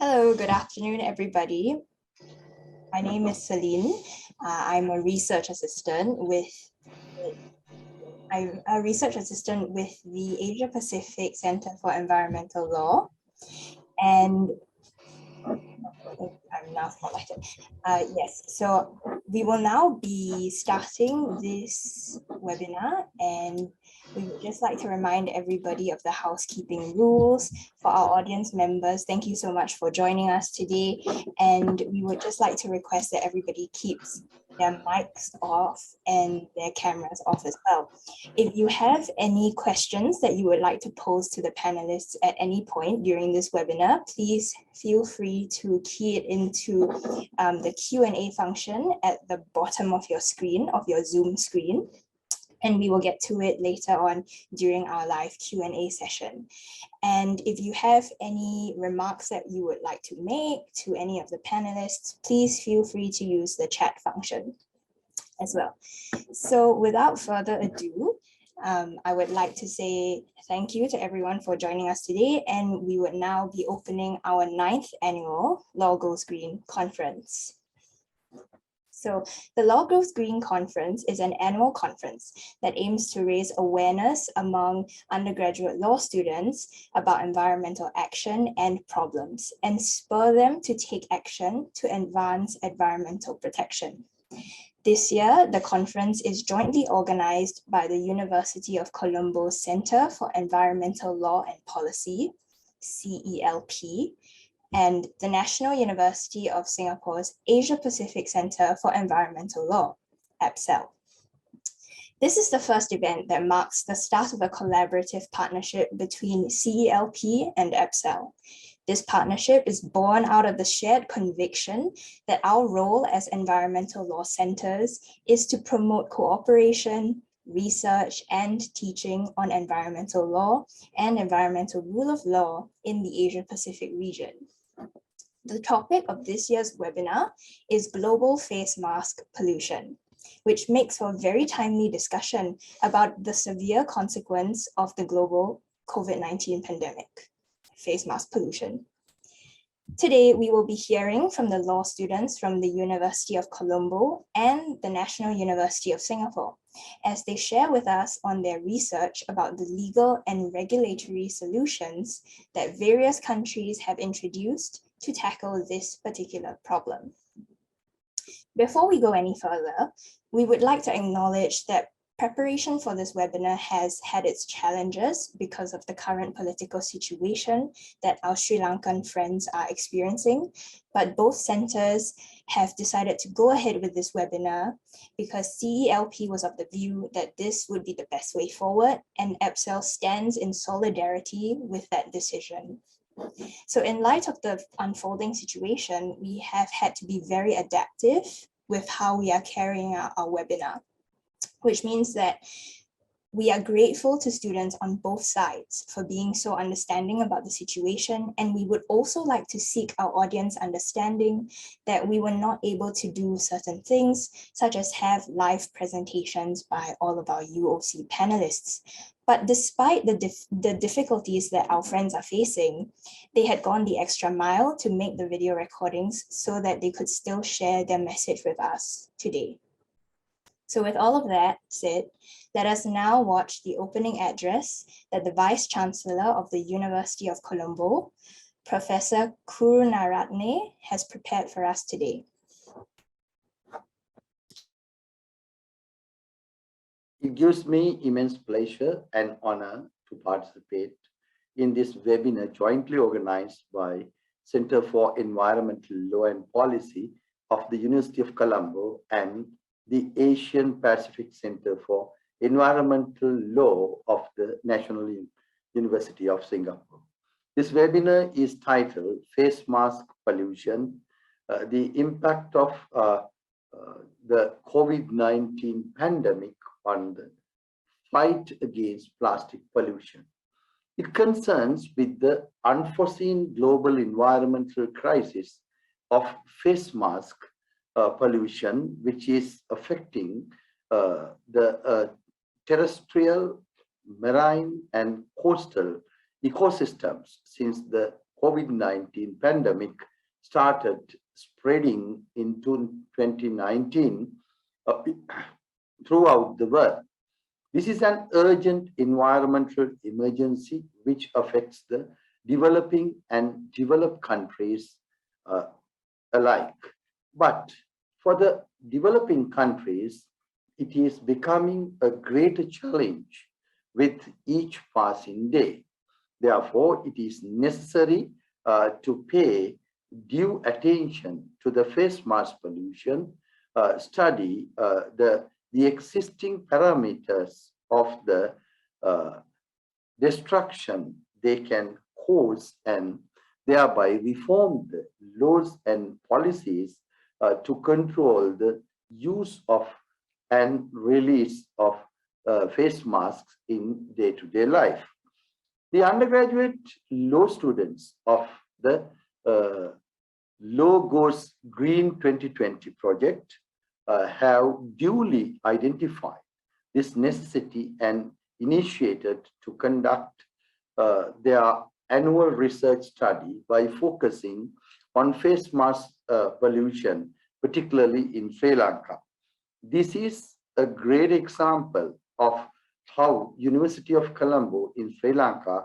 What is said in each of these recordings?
Hello, good afternoon, everybody. My name is Celine. I'm a research assistant with the Asia Pacific Center for Environmental Law, and I'm now spotlighted. Yes, so we will now be starting this webinar, and we would just like to remind everybody of the housekeeping rules. For our audience members, thank you so much for joining us today, and we would just like to request that everybody keeps their mics off and their cameras off as well. If you have any questions that you would like to pose to the panelists at any point during this webinar, please feel free to key it into the Q&A function at the bottom of your screen, of your Zoom screen, and we will get to it later on during our live Q&A session. And if you have any remarks that you would like to make to any of the panelists, please feel free to use the chat function as well. So without further ado, I would like to say thank you to everyone for joining us today, and we would now be opening our 9th annual Law Goes Green conference. So the Law Goes Green conference is an annual conference that aims to raise awareness among undergraduate law students about environmental action and problems, and spur them to take action to advance environmental protection. This year, the conference is jointly organized by the University of Colombo's Center for Environmental Law and Policy, CELP, and the National University of Singapore's Asia Pacific Center for Environmental Law, APSEL. This is the first event that marks the start of a collaborative partnership between CELP and APSEL. This partnership is born out of the shared conviction that our role as environmental law centers is to promote cooperation, research, and teaching on environmental law and environmental rule of law in the Asia Pacific region. The topic of this year's webinar is global face mask pollution, which makes for a very timely discussion about the severe consequence of the global COVID-19 pandemic, face mask pollution. Today, we will be hearing from the law students from the University of Colombo and the National University of Singapore, as they share with us on their research about the legal and regulatory solutions that various countries have introduced to tackle this particular problem. Before we go any further, we would like to acknowledge that preparation for this webinar has had its challenges because of the current political situation that our Sri Lankan friends are experiencing, but both centers have decided to go ahead with this webinar because CELP was of the view that this would be the best way forward, and APSEL stands in solidarity with that decision. So in light of the unfolding situation, we have had to be very adaptive with how we are carrying out our webinar, which means that we are grateful to students on both sides for being so understanding about the situation, and we would also like to seek our audience understanding that we were not able to do certain things, such as have live presentations by all of our UOC panelists. But despite the difficulties that our friends are facing, they had gone the extra mile to make the video recordings so that they could still share their message with us today. So with all of that said, let us now watch the opening address that the Vice Chancellor of the University of Colombo, Professor Karunaratne, has prepared for us today. It gives me immense pleasure and honor to participate in this webinar jointly organized by Center for Environmental Law and Policy of the University of Colombo and the Asian Pacific Center for Environmental Law of the National University of Singapore. This webinar is titled Face Mask Pollution, the Impact of the COVID-19 Pandemic on the Fight Against Plastic Pollution. It concerns with the unforeseen global environmental crisis of face mask pollution, which is affecting the terrestrial, marine, and coastal ecosystems since the COVID-19 pandemic started spreading in 2019 throughout the world. This is an urgent environmental emergency which affects the developing and developed countries alike. But for the developing countries, it is becoming a greater challenge with each passing day. Therefore, it is necessary to pay due attention to the face mask pollution, study the existing parameters of the destruction they can cause, and thereby reform the laws and policies to control the use of and release of face masks in day-to-day life. The undergraduate law students of the Law Goes Green 2020 project have duly identified this necessity and initiated to conduct their annual research study by focusing on face mask pollution, particularly in Sri Lanka. This is a great example of how University of Colombo in Sri Lanka,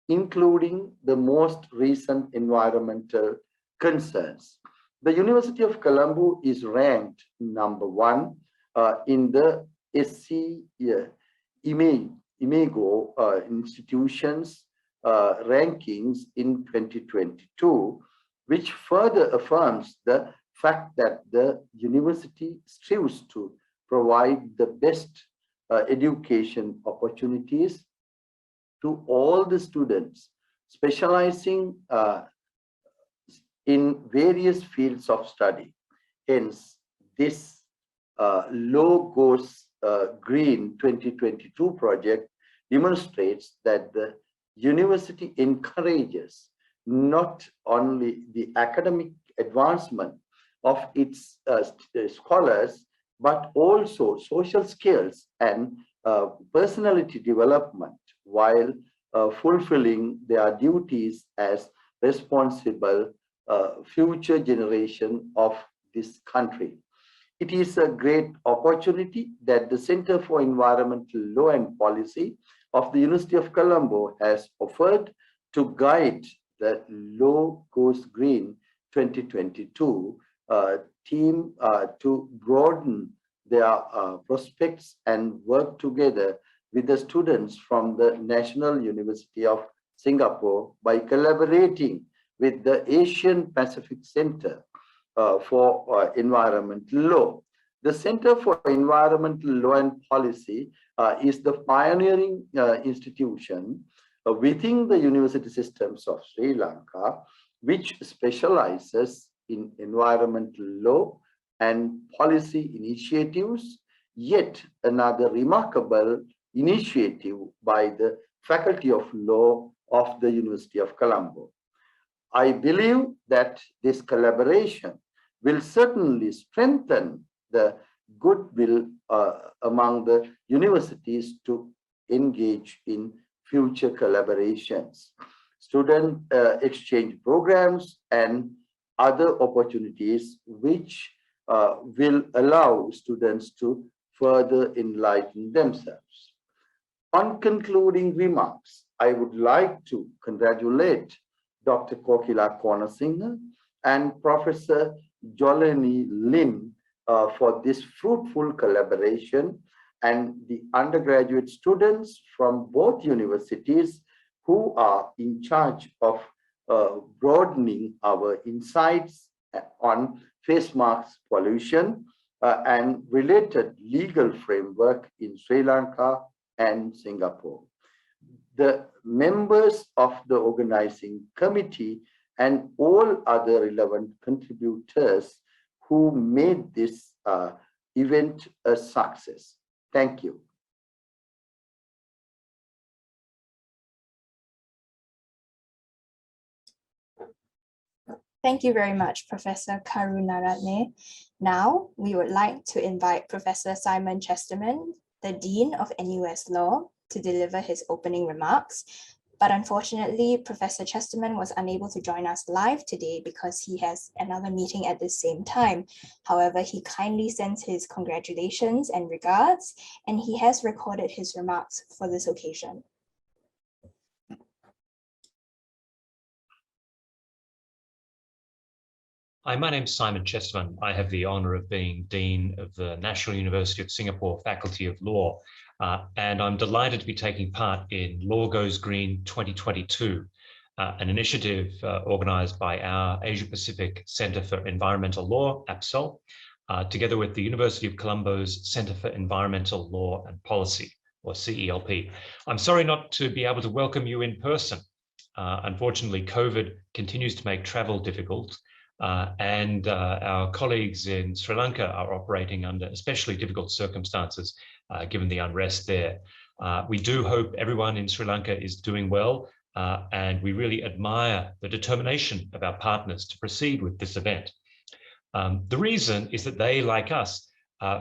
including the most recent environmental concerns. The University of Colombo is ranked number 1 in the SC Imago institutions rankings in 2022, which further affirms the fact that the university strives to provide the best education opportunities to all the students, specializing in various fields of study. Hence, this Law Goes Green 2022 project demonstrates that the university encourages not only the academic advancement of its scholars, but also social skills and personality development while fulfilling their duties as responsible future generation of this country. It is a great opportunity that the Center for Environmental Law and Policy of the University of Colombo has offered to guide the Law Goes Green 2022 team to broaden their prospects and work together with the students from the National University of Singapore by collaborating with the Asian Pacific Center for Environmental Law. The Center for Environmental Law and Policy is the pioneering institution within the university systems of Sri Lanka, which specializes in environmental law and policy initiatives, yet another remarkable initiative by the Faculty of Law of the University of Colombo. I believe that this collaboration will certainly strengthen the goodwill among the universities to engage in future collaborations, student exchange programs, and other opportunities which will allow students to further enlighten themselves. On concluding remarks, I would like to congratulate Dr. Kokila Konasinghe and Professor Jolene Lim for this fruitful collaboration, and the undergraduate students from both universities who are in charge of broadening our insights on face mask pollution and related legal framework in Sri Lanka and Singapore. The members of the organizing committee and all other relevant contributors who made this event a success. Thank you. Thank you very much, Professor Karunaratne. Now, we would like to invite Professor Simon Chesterman, the Dean of NUS Law, to deliver his opening remarks, But unfortunately, Professor Chesterman was unable to join us live today because he has another meeting at the same time. However, he kindly sends his congratulations and regards, and he has recorded his remarks for this occasion. Hi, my name's Simon Chesterman. I have the honour of being Dean of the National University of Singapore Faculty of Law, and I'm delighted to be taking part in Law Goes Green 2022, an initiative organised by our Asia Pacific Centre for Environmental Law, APSEL, together with the University of Colombo's Centre for Environmental Law and Policy, or CELP. I'm sorry not to be able to welcome you in person. Unfortunately, COVID continues to make travel difficult. And our colleagues in Sri Lanka are operating under especially difficult circumstances, given the unrest there. We do hope everyone in Sri Lanka is doing well, and we really admire the determination of our partners to proceed with this event. The reason is that they, like us,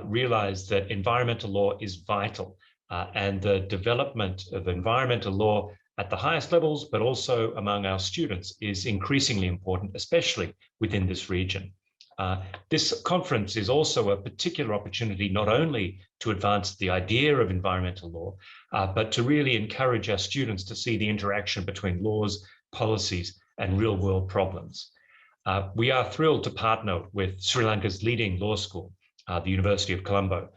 realize that environmental law is vital, and the development of environmental law at the highest levels, but also among our students, is increasingly important, especially within this region. This conference is also a particular opportunity not only to advance the idea of environmental law, but to really encourage our students to see the interaction between laws, policies, and real-world problems. We are thrilled to partner with Sri Lanka's leading law school, the University of Colombo.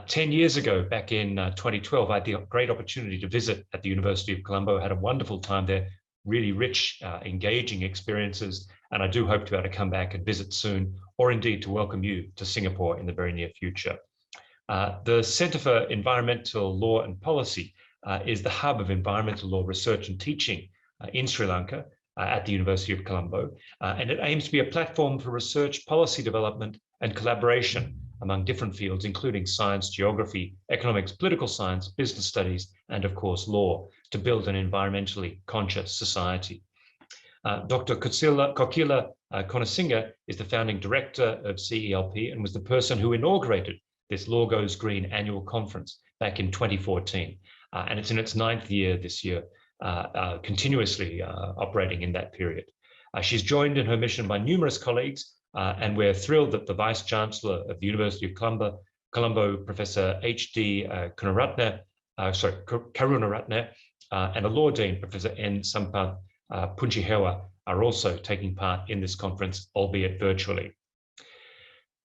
10 years ago, back in 2012, I had the great opportunity to visit at the University of Colombo, had a wonderful time there, really rich, engaging experiences, and I do hope to be able to come back and visit soon, or indeed to welcome you to Singapore in the very near future. The Centre for Environmental Law and Policy is the hub of environmental law research and teaching in Sri Lanka at the University of Colombo, and it aims to be a platform for research, policy development, and collaboration among different fields, including science, geography, economics, political science, business studies, and of course, law, to build an environmentally conscious society. Dr. Kokila Konasinga is the founding director of CELP and was the person who inaugurated this Law Goes Green annual conference back in 2014. And it's in its 9th year this year, continuously operating in that period. She's joined in her mission by numerous colleagues, and we're thrilled that the Vice Chancellor of the University of Colombo, Professor H.D. Karunaratne, and a Law Dean, Professor N. Sampath Punchihewa, are also taking part in this conference, albeit virtually.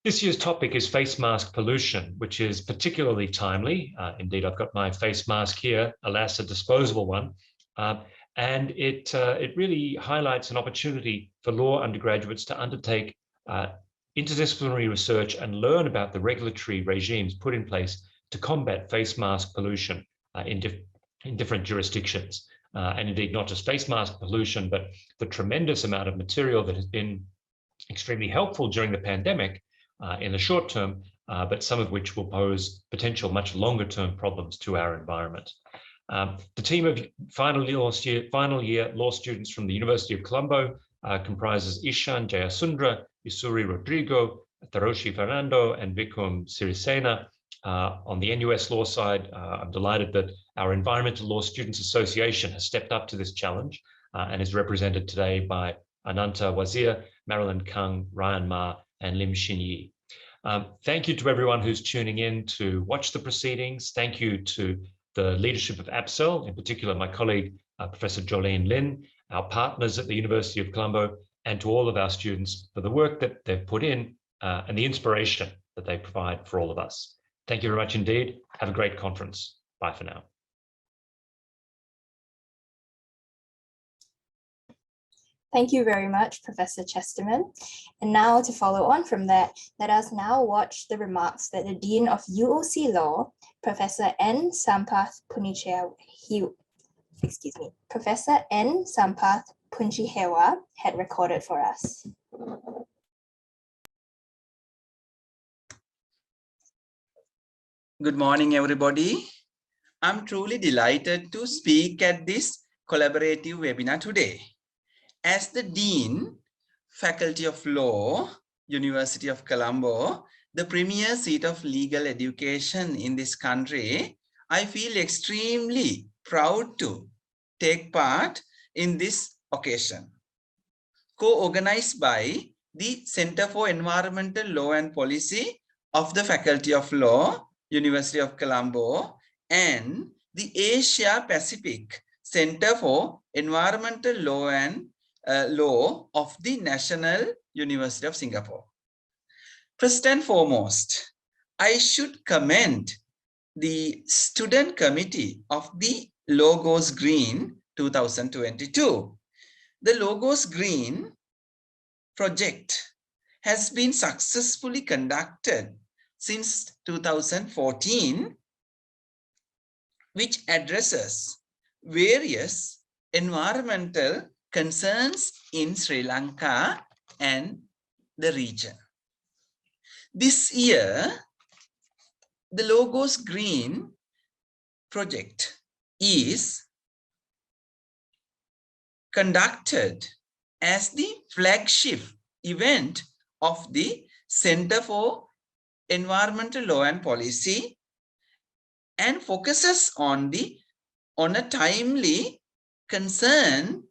This year's topic is face mask pollution, which is particularly timely. Indeed, I've got my face mask here, alas, a disposable one. And it really highlights an opportunity for law undergraduates to undertake interdisciplinary research and learn about the regulatory regimes put in place to combat face mask pollution in different jurisdictions. And indeed, not just face mask pollution, but the tremendous amount of material that has been extremely helpful during the pandemic in the short term, but some of which will pose potential much longer term problems to our environment. The team of final year law students from the University of Colombo comprises Ishan Jayasundra, Isuri Rodrigo, Taroshi Fernando, and Vikram Sirisena. On the NUS law side, I'm delighted that our Environmental Law Students Association has stepped up to this challenge and is represented today by Ananta Wazir, Marilyn Kung, Ryan Ma, and Lim Shin Yi. Thank you to everyone who's tuning in to watch the proceedings. Thank you to the leadership of APSEL, in particular my colleague, Professor Jolene Lin, our partners at the University of Colombo, and to all of our students for the work that they've put in and the inspiration that they provide for all of us. Thank you very much indeed. Have a great conference. Bye for now. Thank you very much, Professor Chesterman. And now to follow on from that, let us now watch the remarks that the Dean of UOC Law, Professor N. Sampath Punchihewa had recorded for us. Good morning, everybody. I'm truly delighted to speak at this collaborative webinar today. As the Dean, Faculty of Law, University of Colombo, the premier seat of legal education in this country, I feel extremely proud to take part in this occasion, co-organized by the Center for Environmental Law and Policy of the Faculty of Law, University of Colombo, and the Asia Pacific Center for Environmental Law and Law of the National University of Singapore. First and foremost, I should commend the student committee of the Logos Green 2022. The Logos Green project has been successfully conducted since 2014, which addresses various environmental concerns in Sri Lanka and the region. This year, the Logos Green project is conducted as the flagship event of the Center for Environmental Law and Policy and focuses on a timely concern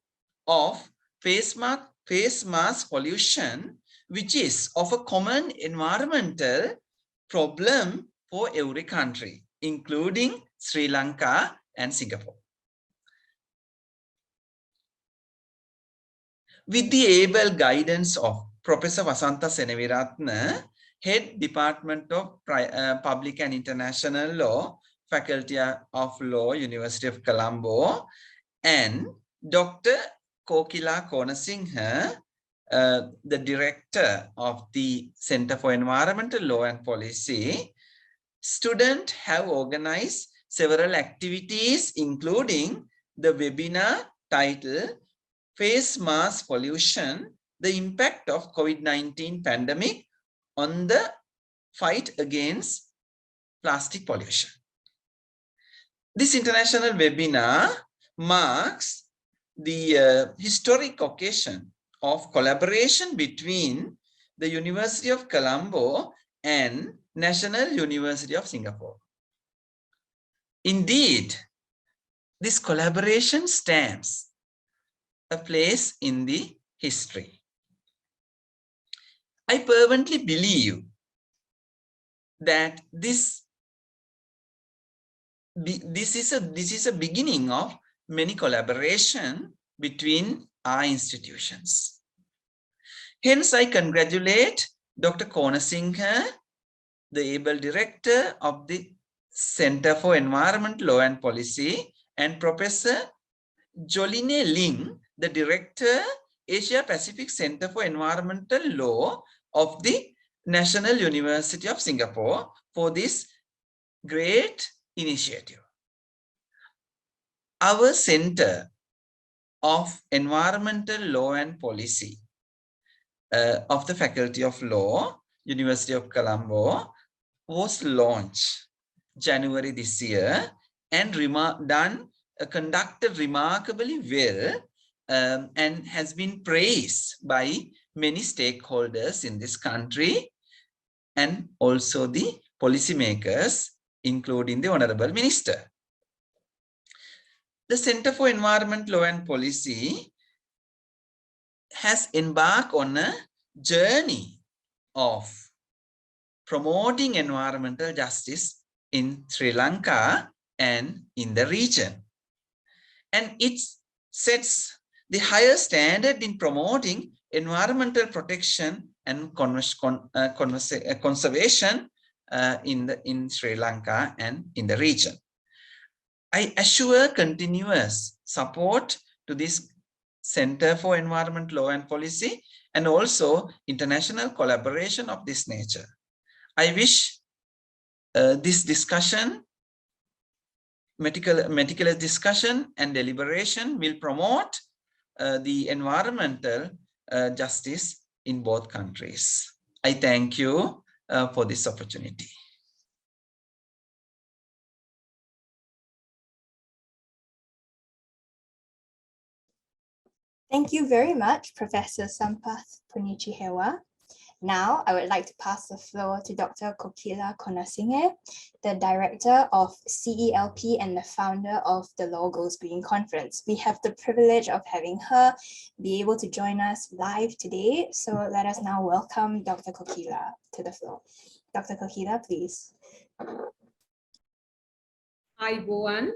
of face mask pollution, which is of a common environmental problem for every country, including Sri Lanka and Singapore. With the able guidance of Professor Vasantha Seneviratne, Head Department of Public and International Law, Faculty of Law, University of Colombo, and Dr. Kokila Konasinghe, the Director of the Center for Environmental Law and Policy, students have organized several activities, including the webinar titled Face Mask Pollution, the Impact of COVID-19 Pandemic on the Fight Against Plastic Pollution. This international webinar marks the historic occasion of collaboration between the University of Colombo and National University of Singapore. Indeed, this collaboration stands a place in the history. I fervently believe that this is a beginning of many collaboration between our institutions. Hence, I congratulate Dr. Konasinghe, the able director of the Center for Environment Law and Policy, and Professor Joline Ling, the director, Asia Pacific Center for Environmental Law of the National University of Singapore, for this great initiative. Our Center of Environmental Law and Policy of the Faculty of Law, University of Colombo, was launched January this year and conducted remarkably well and has been praised by many stakeholders in this country and also the policymakers, including the Honorable Minister. The Center for Environment Law and Policy has embarked on a journey of promoting environmental justice in Sri Lanka and in the region. And it sets the highest standard in promoting environmental protection and conservation in Sri Lanka and in the region. I assure continuous support to this Center for Environment Law and Policy and also international collaboration of this nature. I wish this discussion, meticulous discussion and deliberation will promote the environmental justice in both countries. I thank you for this opportunity. Thank you very much, Professor Sampath Punichihewa. Now, I would like to pass the floor to Dr. Kokila Konasinghe, the Director of CELP and the founder of the Law Goes Green Conference. We have the privilege of having her be able to join us live today. So let us now welcome Dr. Kokila to the floor. Dr. Kokila, please. Hi, Boan,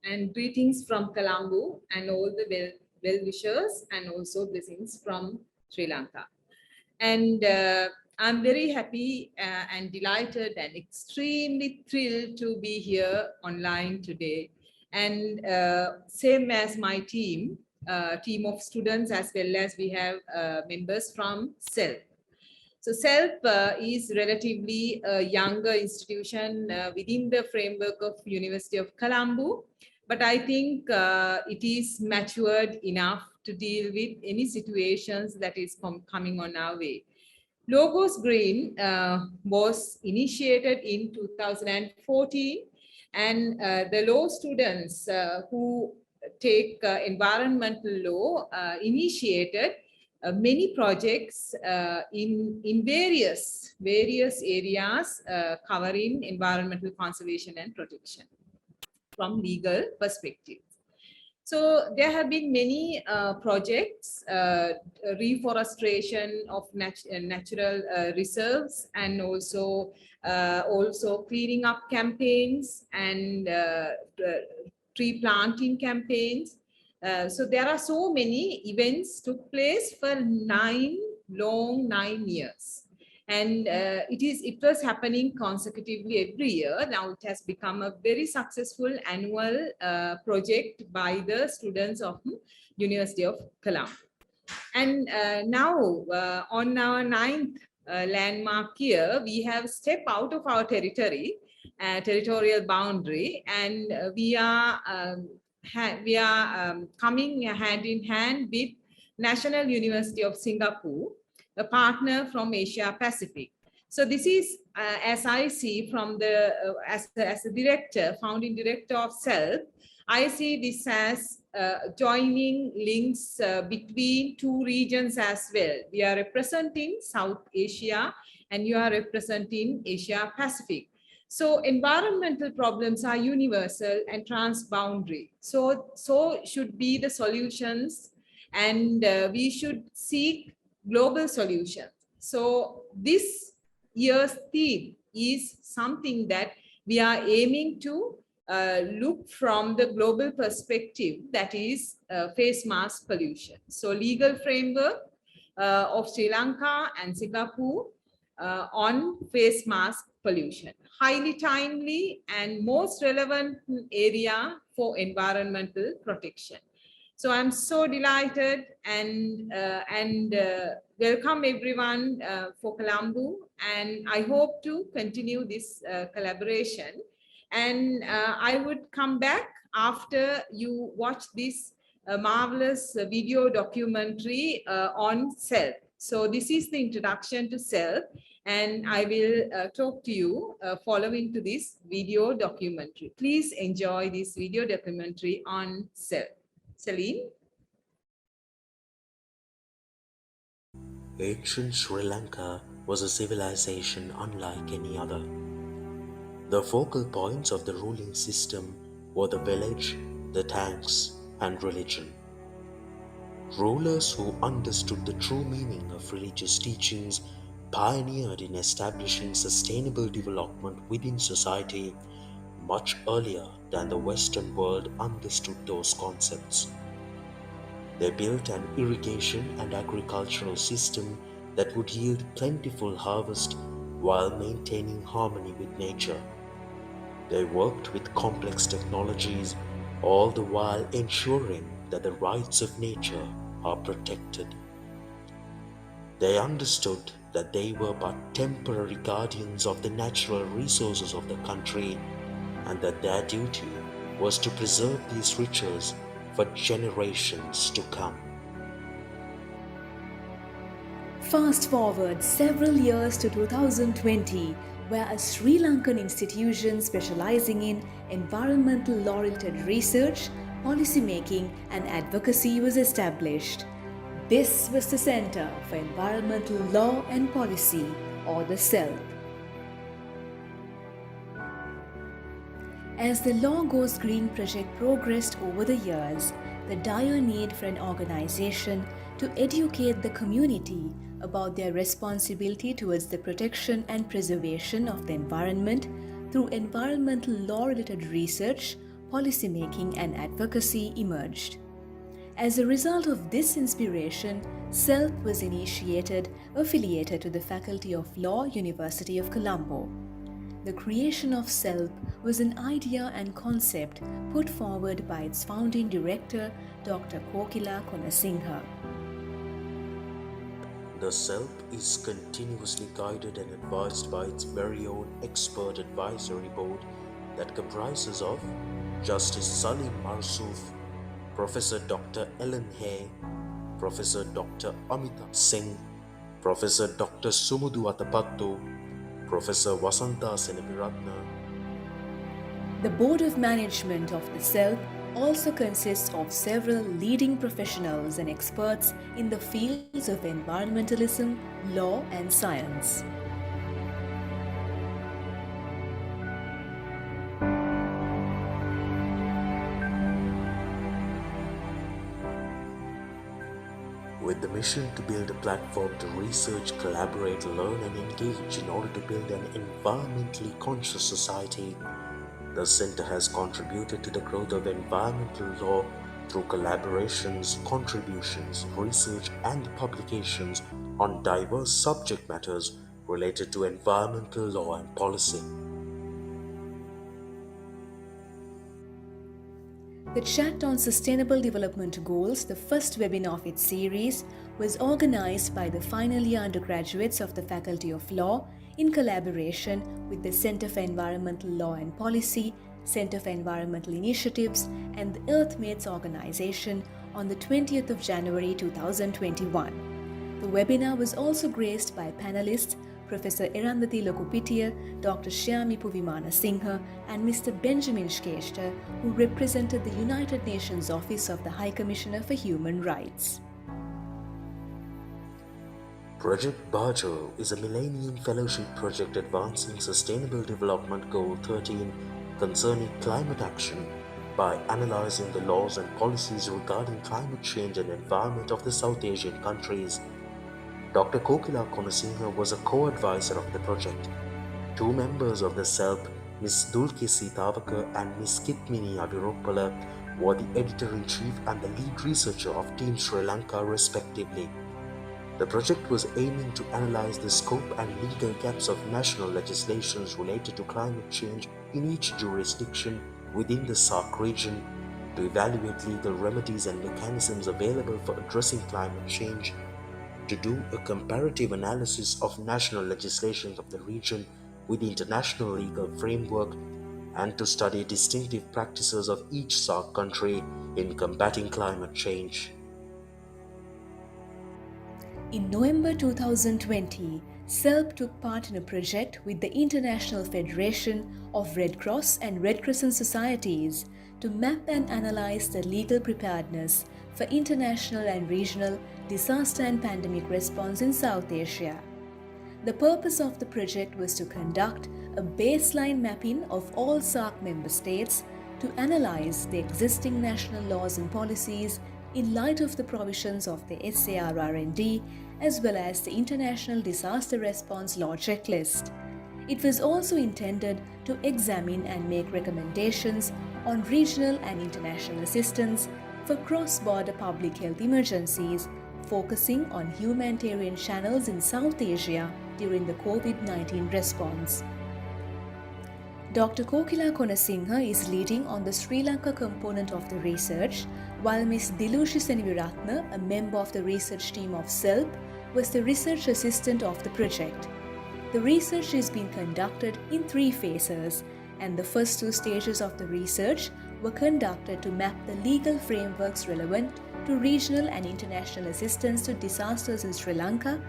and greetings from Colombo and all the well-wishers and also blessings from Sri Lanka. And I'm very happy and delighted and extremely thrilled to be here online today. And same as my team of students, as well as we have members from SELP. So SELP is relatively a younger institution within the framework of University of Colombo, but I think it is matured enough to deal with any situations that is coming on our way. Law Goes Green was initiated in 2014, and the law students who take environmental law initiated many projects in various areas covering environmental conservation and protection from legal perspective. So there have been many projects, reforestation of natural reserves, and also cleaning up campaigns and tree planting campaigns. So there are so many events took place for 9 years. And it was happening consecutively every year. Now it has become a very successful annual project by the students of University of Colombo. And now on our 9th landmark year, we have stepped out of our territorial boundary, and we are coming hand in hand with National University of Singapore, a partner from Asia Pacific. So this is, as I see from the, as the director, founding director of SELP, I see this as joining links between 2 regions as well. We are representing South Asia and you are representing Asia Pacific. So environmental problems are universal and transboundary. So should be the solutions, and we should seek global solutions. So this year's theme is something that we are aiming to look from the global perspective, that is face mask pollution. So legal framework of Sri Lanka and Singapore on face mask pollution. Highly timely and most relevant area for environmental protection. So I'm so delighted and welcome everyone for Colombo, and I hope to continue this collaboration. And I would come back after you watch this marvelous video documentary on SELP. So this is the introduction to SELP, and I will talk to you following to this video documentary. Please enjoy this video documentary on SELP. Celine? Ancient Sri Lanka was a civilization unlike any other. The focal points of the ruling system were the village, the tanks, and religion. Rulers who understood the true meaning of religious teachings pioneered in establishing sustainable development within society much earlier than the Western world understood those concepts. They built an irrigation and agricultural system that would yield plentiful harvest while maintaining harmony with nature. They worked with complex technologies, all the while ensuring that the rights of nature are protected. They understood that they were but temporary guardians of the natural resources of the country, and that their duty was to preserve these riches for generations to come. Fast forward several years to 2020, where a Sri Lankan institution specializing in environmental law-related research, policy making and advocacy was established. This was the Center for Environmental Law and Policy, or the CELP. As the Law Goes Green project progressed over the years, the dire need for an organization to educate the community about their responsibility towards the protection and preservation of the environment through environmental law-related research, policymaking, and advocacy emerged. As a result of this inspiration, CELP was initiated, affiliated to the Faculty of Law, University of Colombo. The creation of CELP was an idea and concept put forward by its founding director, Dr. Kokila Konasinghe. The CELP is continuously guided and advised by its very own expert advisory board that comprises of Justice Salim Marsouf, Professor Dr. Ellen Hay, Professor Dr. Amitabh Singh, Professor Dr. Sumudu Atapattu, Professor Vasanta Seneviratna. The Board of Management of the CELP also consists of several leading professionals and experts in the fields of environmentalism, law, and science. With the mission to build a platform to research, collaborate, learn, and engage in order to build an environmentally conscious society, the Center has contributed to the growth of environmental law through collaborations, contributions, research, and publications on diverse subject matters related to environmental law and policy. The Chat on Sustainable Development Goals, the first webinar of its series, was organized by the final year undergraduates of the Faculty of Law in collaboration with the Center for Environmental Law and Policy, Center for Environmental Initiatives, and the Earthmates organization on the 20th of January 2021. The webinar was also graced by panelists Professor Erandati Lokupitiya, Dr. Shyami Puvimana Singha, and Mr. Benjamin Shkeshta, who represented the United Nations Office of the High Commissioner for Human Rights. Project Bajo is a Millennium Fellowship project advancing Sustainable Development Goal 13 concerning climate action by analyzing the laws and policies regarding climate change and environment of the South Asian countries. Dr. Kokila Konasinghe was a co-advisor of the project. Two members of the CELP, Ms. Dulkisi Tavaka and Ms. Kitmini Aviroppala, were the editor-in-chief and the lead researcher of Team Sri Lanka respectively. The project was aiming to analyze the scope and legal gaps of national legislations related to climate change in each jurisdiction within the SAARC region, to evaluate legal remedies and mechanisms available for addressing climate change, to do a comparative analysis of national legislation of the region with the international legal framework, and to study distinctive practices of each SAARC country in combating climate change. In November 2020, CELP took part in a project with the International Federation of Red Cross and Red Crescent Societies to map and analyze the legal preparedness for international and regional disaster and pandemic response in South Asia. The purpose of the project was to conduct a baseline mapping of all SAARC member states to analyze the existing national laws and policies in light of the provisions of the SARRND as well as the International Disaster Response Law Checklist. It was also intended to examine and make recommendations on regional and international assistance for cross-border public health emergencies, focusing on humanitarian channels in South Asia during the COVID-19 response. Dr. Kokila Konasinghe is leading on the Sri Lanka component of the research, while Ms. Dilushi Seneviratna, a member of the research team of CELP, was the research assistant of the project. The research is being conducted in 3 phases, and the first 2 stages of the research were conducted to map the legal frameworks relevant to regional and international assistance to disasters in Sri Lanka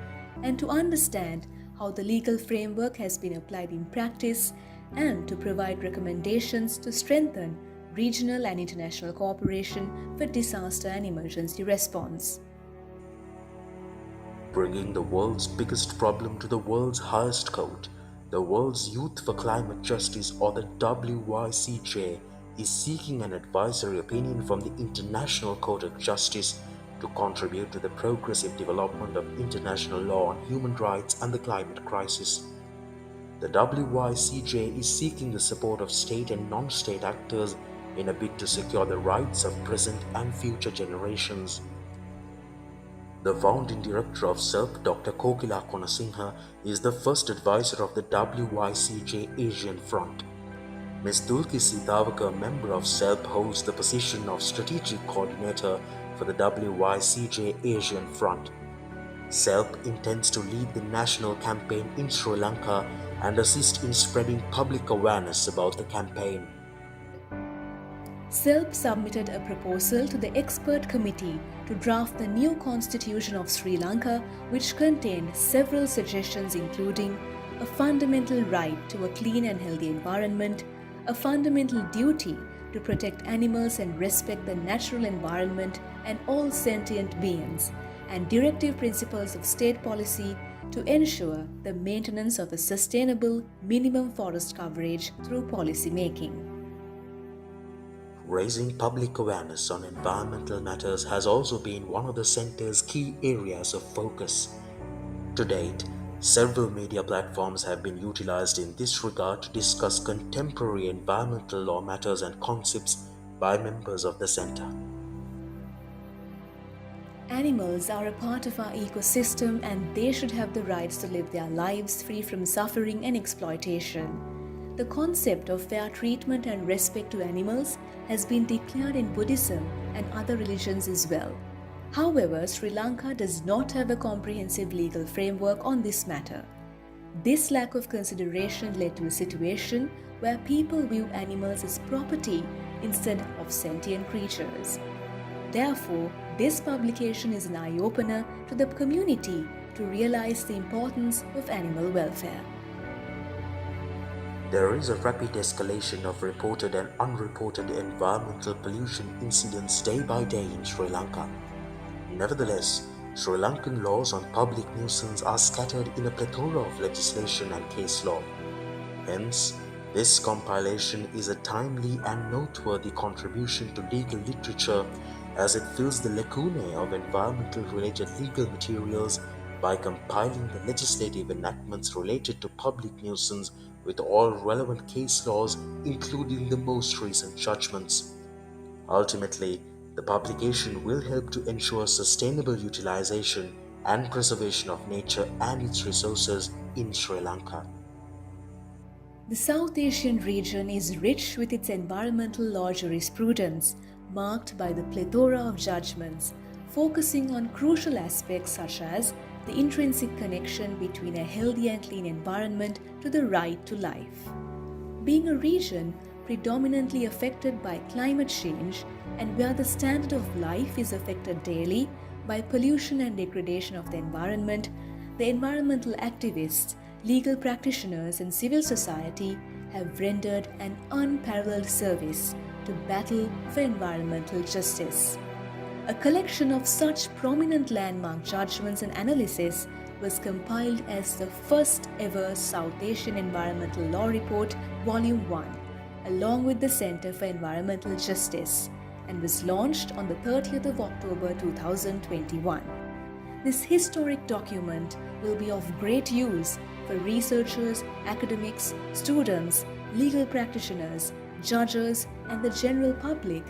and to understand how the legal framework has been applied in practice and to provide recommendations to strengthen regional and international cooperation for disaster and emergency response. bringing the world's biggest problem to the world's highest court. The World's Youth for Climate Justice, or the WYCJ, is seeking an advisory opinion from the International Court of Justice to contribute to the progressive development of international law on human rights and the climate crisis. The WYCJ is seeking the support of state and non-state actors in a bid to secure the rights of present and future generations. The founding director of SELP, Dr. Kokila Konasinghe, is the first advisor of the WYCJ Asian Front. Ms. Dulki Sitavaka, a member of SELP, holds the position of strategic coordinator for the WYCJ Asian Front. SELP intends to lead the national campaign in Sri Lanka and assist in spreading public awareness about the campaign. SELP submitted a proposal to the expert committee to draft the new constitution of Sri Lanka, which contained several suggestions including a fundamental right to a clean and healthy environment, a fundamental duty to protect animals and respect the natural environment and all sentient beings, and directive principles of state policy to ensure the maintenance of a sustainable minimum forest coverage through policy making. Raising public awareness on environmental matters has also been one of the center's key areas of focus. To date, several media platforms have been utilized in this regard to discuss contemporary environmental law matters and concepts by members of the center. Animals are a part of our ecosystem and they should have the rights to live their lives free from suffering and exploitation. The concept of fair treatment and respect to animals has been declared in Buddhism and other religions as well. However, Sri Lanka does not have a comprehensive legal framework on this matter. This lack of consideration led to a situation where people view animals as property instead of sentient creatures. Therefore, this publication is an eye-opener to the community to realize the importance of animal welfare. There is a rapid escalation of reported and unreported environmental pollution incidents day by day in Sri Lanka. Nevertheless, Sri Lankan laws on public nuisance are scattered in a plethora of legislation and case law. Hence, this compilation is a timely and noteworthy contribution to legal literature as it fills the lacunae of environmental-related legal materials by compiling the legislative enactments related to public nuisance with all relevant case laws, including the most recent judgments. Ultimately, the publication will help to ensure sustainable utilization and preservation of nature and its resources in Sri Lanka. The South Asian region is rich with its environmental law jurisprudence, marked by the plethora of judgments, focusing on crucial aspects such as the intrinsic connection between a healthy and clean environment to the right to life. Being a region predominantly affected by climate change and where the standard of life is affected daily by pollution and degradation of the environment, the environmental activists, legal practitioners and civil society have rendered an unparalleled service to battle for environmental justice. A collection of such prominent landmark judgments and analysis was compiled as the first ever South Asian Environmental Law Report, Volume 1, along with the Center for Environmental Justice, and was launched on the 30th of October 2021. This historic document will be of great use for researchers, academics, students, legal practitioners, judges, and the general public,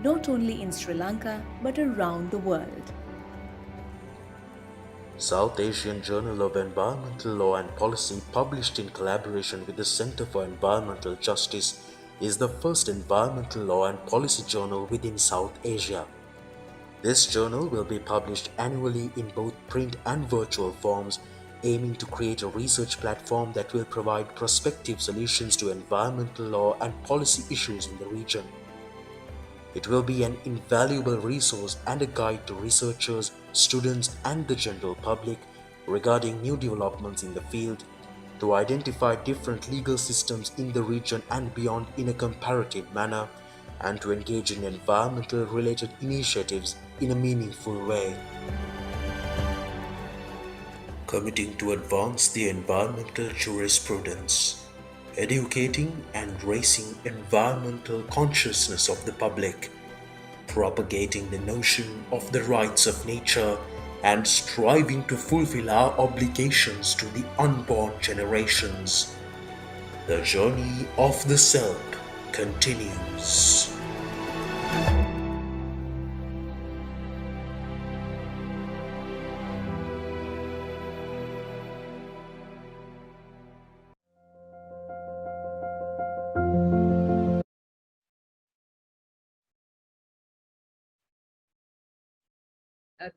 not only in Sri Lanka but around the world. South Asian Journal of Environmental Law and Policy, published in collaboration with the Center for Environmental Justice, is the first environmental law and policy journal within South Asia. This journal will be published annually in both print and virtual forms, aiming to create a research platform that will provide prospective solutions to environmental law and policy issues in the region. It will be an invaluable resource and a guide to researchers, students, and the general public regarding new developments in the field, to identify different legal systems in the region and beyond in a comparative manner, and to engage in environmental-related initiatives in a meaningful way. committing to advance the environmental jurisprudence, educating and raising environmental consciousness of the public, propagating the notion of the rights of nature, and striving to fulfill our obligations to the unborn generations. The journey of the self continues.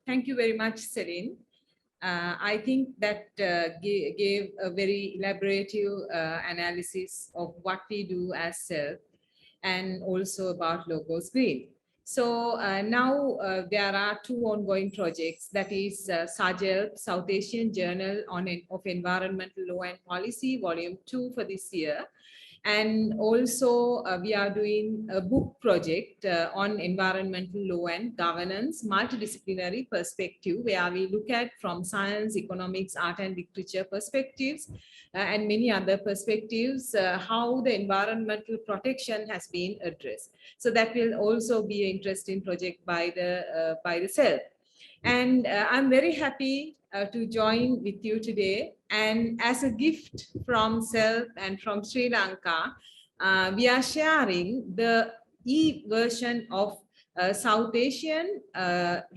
Thank you very much, Celine. I think that gave a very elaborative analysis of what we do as SELF and also about Logos Green. So now there are two ongoing projects, that is SAJELP, South Asian Journal of Environmental Law and Policy, Volume 2 for this year. And also we are doing a book project on environmental law and governance, multidisciplinary perspective, where we look at from science, economics, art and literature perspectives and many other perspectives, how the environmental protection has been addressed. So that will also be an interesting project by the SELF. And I'm very happy to join with you today. And as a gift from SELF and from Sri Lanka, we are sharing the e-version of South Asian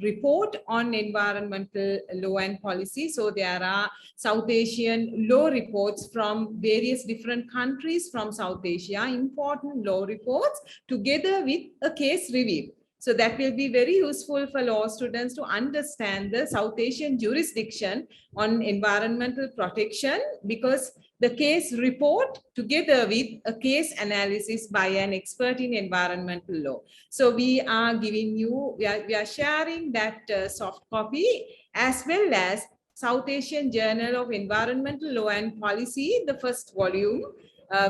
report on environmental law and policy. So there are South Asian law reports from various different countries from South Asia, important law reports together with a case review. So that will be very useful for law students to understand the South Asian jurisdiction on environmental protection, because the case report together with a case analysis by an expert in environmental law. So we are giving you, we are sharing that soft copy, as well as South Asian Journal of Environmental Law and Policy, the first volume,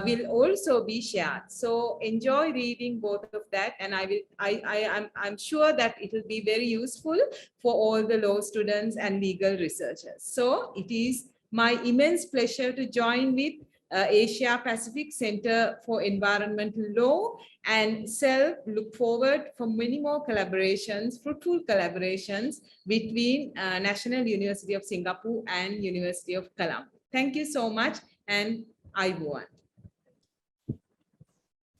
will also be shared. So enjoy reading both of that, and I'm sure that it will be very useful for all the law students and legal researchers. So it is my immense pleasure to join with Asia Pacific Center for Environmental Law and SELF. Look forward for many more collaborations, fruitful collaborations between National University of Singapore and University of Colombo. Thank you so much, and Aibuan.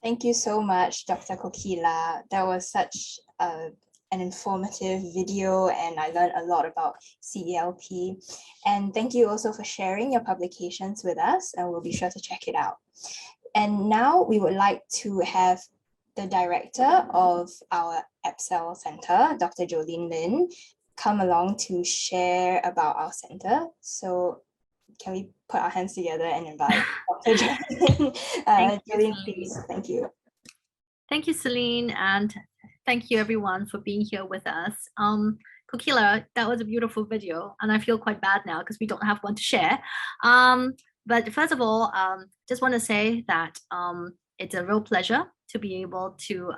Thank you so much, Dr. Kokila. That was such an informative video, and I learned a lot about CELP. And thank you also for sharing your publications with us, and we'll be sure to check it out. And now we would like to have the director of our EPSEL Center, Dr. Jolene Lin, come along to share about our center. So can we put our hands together and invite Dr. Jolene? Jolene, please. Thank you. Thank you, Celine, and thank you everyone for being here with us. Kokila, that was a beautiful video, and I feel quite bad now because we don't have one to share. But first of all, just want to say that it's a real pleasure to be able to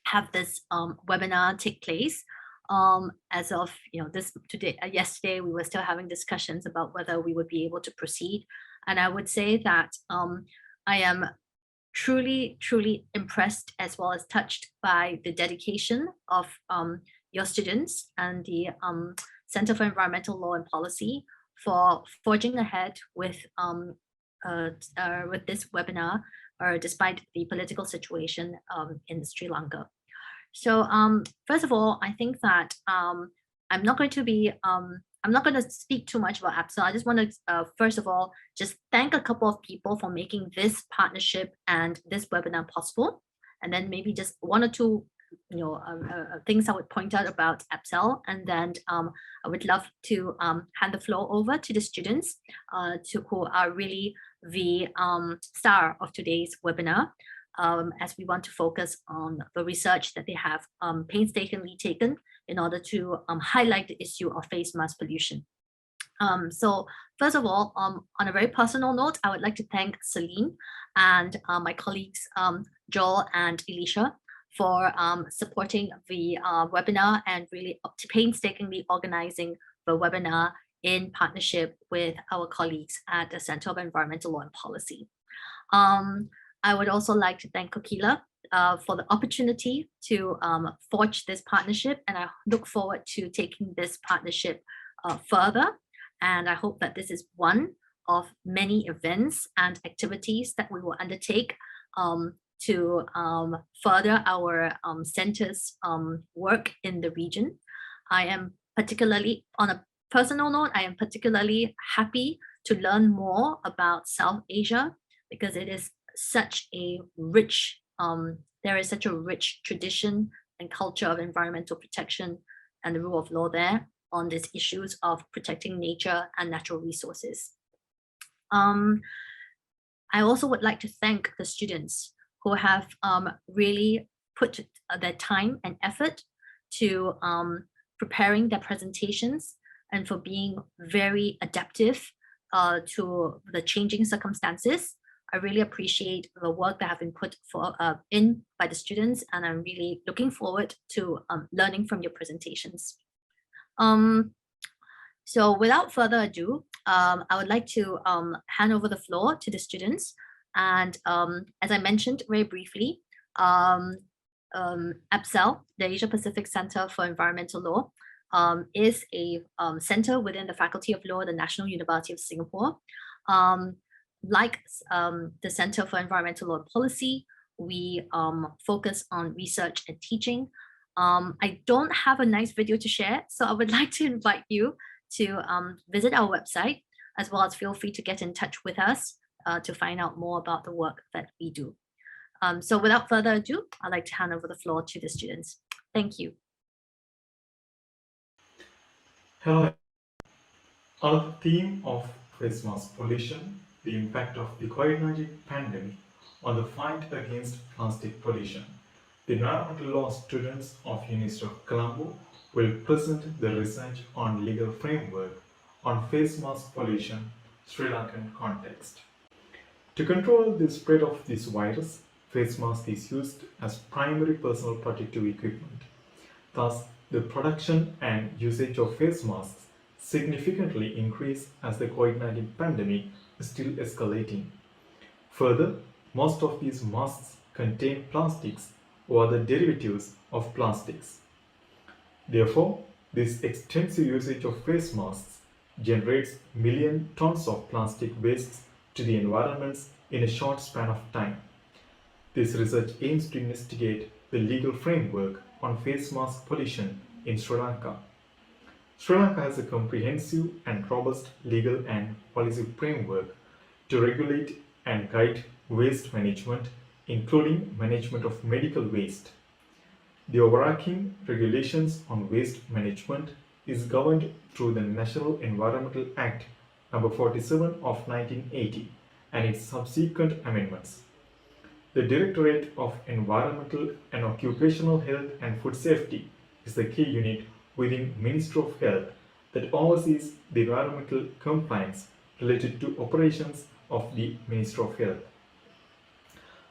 have this webinar take place. As of yesterday, we were still having discussions about whether we would be able to proceed. And I would say that I am truly impressed as well as touched by the dedication of your students and the Center for Environmental Law and Policy for forging ahead with this webinar, despite the political situation in Sri Lanka. So first of all, I think that I'm not going to speak too much about EPSEL. I just want to first of all just thank a couple of people for making this partnership and this webinar possible, and then maybe just one or two things I would point out about EPSEL, and then I would love to hand the floor over to the students who are really the star of today's webinar. As we want to focus on the research that they have painstakingly taken in order to highlight the issue of face mask pollution. So first of all, on a very personal note, I would like to thank Celine and my colleagues Joel and Elisha for supporting the webinar and really painstakingly organizing the webinar in partnership with our colleagues at the Center of Environmental Law and Policy. I would also like to thank Kokila for the opportunity to forge this partnership, and I look forward to taking this partnership further. And I hope that this is one of many events and activities that we will undertake to further our center's work in the region. I am particularly, on a personal note, I am particularly happy to learn more about South Asia, because it is such a rich, there is such a rich tradition and culture of environmental protection and the rule of law there on these issues of protecting nature and natural resources. I also would like to thank the students who have really put their time and effort to preparing their presentations and for being very adaptive to the changing circumstances. I really appreciate the work that have been put in by the students, and I'm really looking forward to learning from your presentations. So without further ado, I would like to hand over the floor to the students. And as I mentioned very briefly, APSEL, the Asia Pacific Center for Environmental Law, is a center within the Faculty of Law at the National University of Singapore. Like the Center for Environmental Law and Policy, we focus on research and teaching. I don't have a nice video to share, so I would like to invite you to visit our website, as well as feel free to get in touch with us to find out more about the work that we do. So without further ado, I'd like to hand over the floor to the students. Thank you. Hello. On the theme of face mask pollution, the impact of the COVID-19 pandemic on the fight against plastic pollution, the environmental law students of University of Colombo will present the research on legal framework on face mask pollution, Sri Lankan context. To control the spread of this virus, face mask is used as primary personal protective equipment. Thus, the production and usage of face masks significantly increase as the COVID-19 pandemic is still escalating. Further, most of these masks contain plastics or the derivatives of plastics. Therefore, this extensive usage of face masks generates million tons of plastic waste to the environment in a short span of time. This research aims to investigate the legal framework on face mask pollution in Sri Lanka. Sri Lanka has a comprehensive and robust legal and policy framework to regulate and guide waste management, including management of medical waste. The overarching regulations on waste management is governed through the National Environmental Act No. 47 of 1980 and its subsequent amendments. The Directorate of Environmental and Occupational Health and Food Safety is the key unit within Ministry of Health that oversees the environmental compliance related to operations of the Ministry of Health.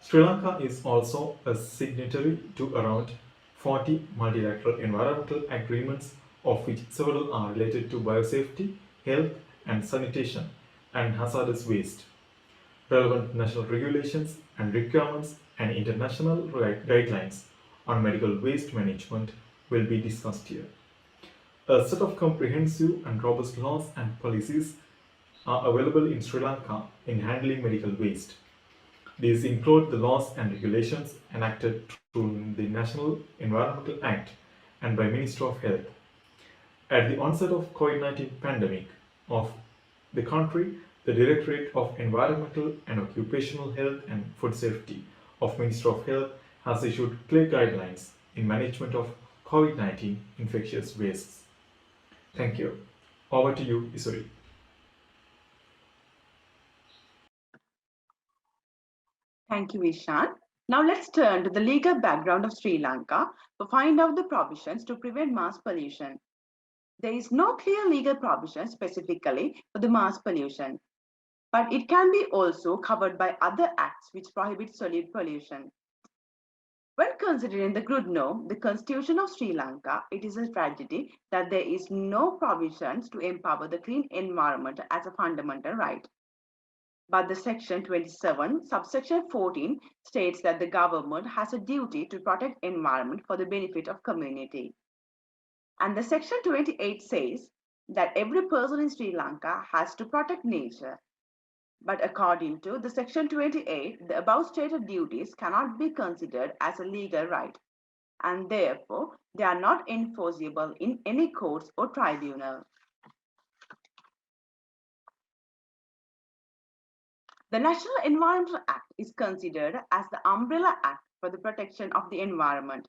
Sri Lanka is also a signatory to around 40 multilateral environmental agreements, of which several are related to biosafety, health and sanitation, and hazardous waste. Relevant national regulations and requirements and international guidelines on medical waste management will be discussed here. A set of comprehensive and robust laws and policies are available in Sri Lanka in handling medical waste. These include the laws and regulations enacted through the National Environmental Act and by Ministry of Health. At the onset of COVID-19 pandemic of the country, the Directorate of Environmental and Occupational Health and Food Safety of Ministry of Health has issued clear guidelines in management of COVID-19 infectious wastes. Thank you. Over to you, Isuri. Thank you, Ishan. Now let's turn to the legal background of Sri Lanka to find out the provisions to prevent mass pollution. There is no clear legal provision specifically for the mass pollution, but it can be also covered by other acts which prohibit solid pollution. When considering the Grudno, the Constitution of Sri Lanka, it is a tragedy that there is no provisions to empower the clean environment as a fundamental right. But the section 27, subsection 14 states that the government has a duty to protect environment for the benefit of community. And the section 28 says that every person in Sri Lanka has to protect nature. But according to the section 28, the above stated duties cannot be considered as a legal right, and therefore they are not enforceable in any courts or tribunal. The National Environmental Act is considered as the umbrella act for the protection of the environment.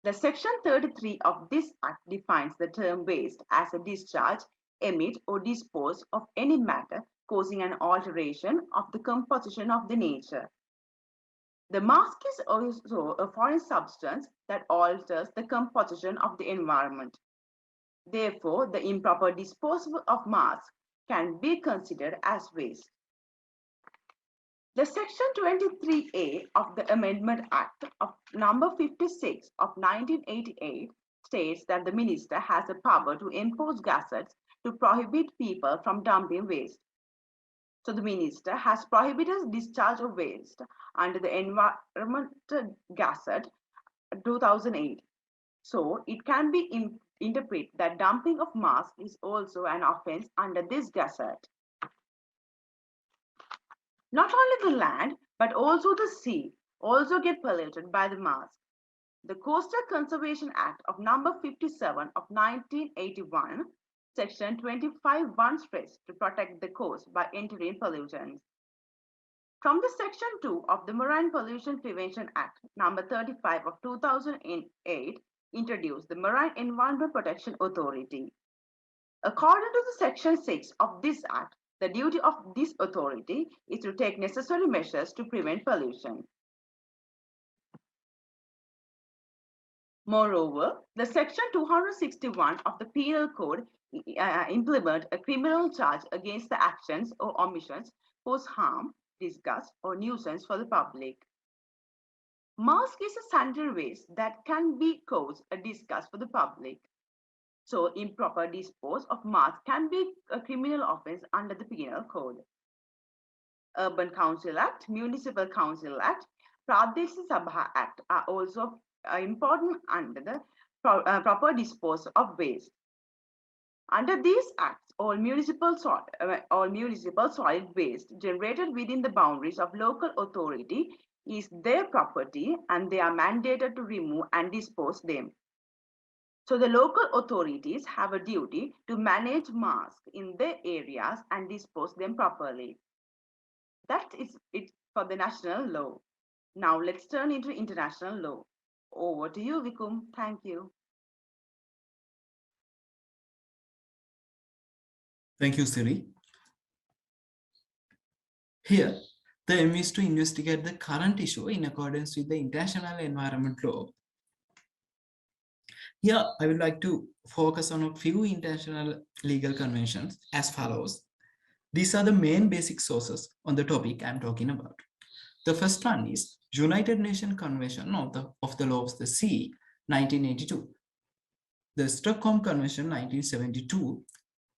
The section 33 of this act defines the term waste as a discharge, emit, or dispose of any matter causing an alteration of the composition of the nature. The mask is also a foreign substance that alters the composition of the environment. Therefore, the improper disposal of masks can be considered as waste. The section 23A of the Amendment Act of number 56 of 1988 states that the minister has the power to impose gazettes to prohibit people from dumping waste. So the minister has prohibited discharge of waste under the Environmental Gazette 2008. So it can be interpreted that dumping of masks is also an offense under this gazette. Not only the land, but also the sea also get polluted by the mask. The Coastal Conservation Act of number 57 of 1981, section 25(1) stressed to protect the coast by entering pollutants. From the section 2 of the Marine Pollution Prevention Act number 35 of 2008 introduced the Marine Environment Protection Authority. According to the section 6 of this act, the duty of this authority is to take necessary measures to prevent pollution. Moreover, the section 261 of the Penal Code implement a criminal charge against the actions or omissions cause harm, disgust, or nuisance for the public. Mask is a sanitary waste that can be cause a disgust for the public. So improper dispose of mask can be a criminal offense under the Penal Code. Urban Council Act, Municipal Council Act, Pradesh Sabha Act are also important under the proper disposal of waste. Under these acts, all municipal solid waste generated within the boundaries of local authority is their property, and they are mandated to remove and dispose them. So the local authorities have a duty to manage masks in their areas and dispose them properly. That is it for the national law. Now let's turn into international law. Over to you, Vikum. Thank you. Thank you, Siri. Here, the aim is to investigate the current issue in accordance with the international environment law. Here, I would like to focus on a few international legal conventions as follows. These are the main basic sources on the topic I'm talking about. The first one is United Nations Convention of the Law of the Sea, 1982. The Stockholm Convention, 1972.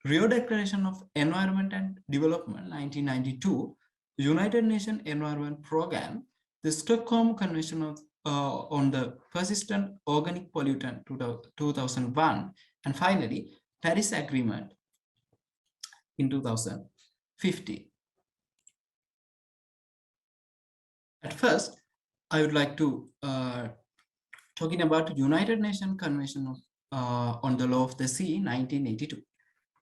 Rio Declaration of Environment and Development, 1992. United Nations Environment Program, the Stockholm Convention on the Persistent Organic Pollutant, 2001, and finally, Paris Agreement in 2050. At first, I would like to talking about United Nations Convention on the Law of the Sea, 1982.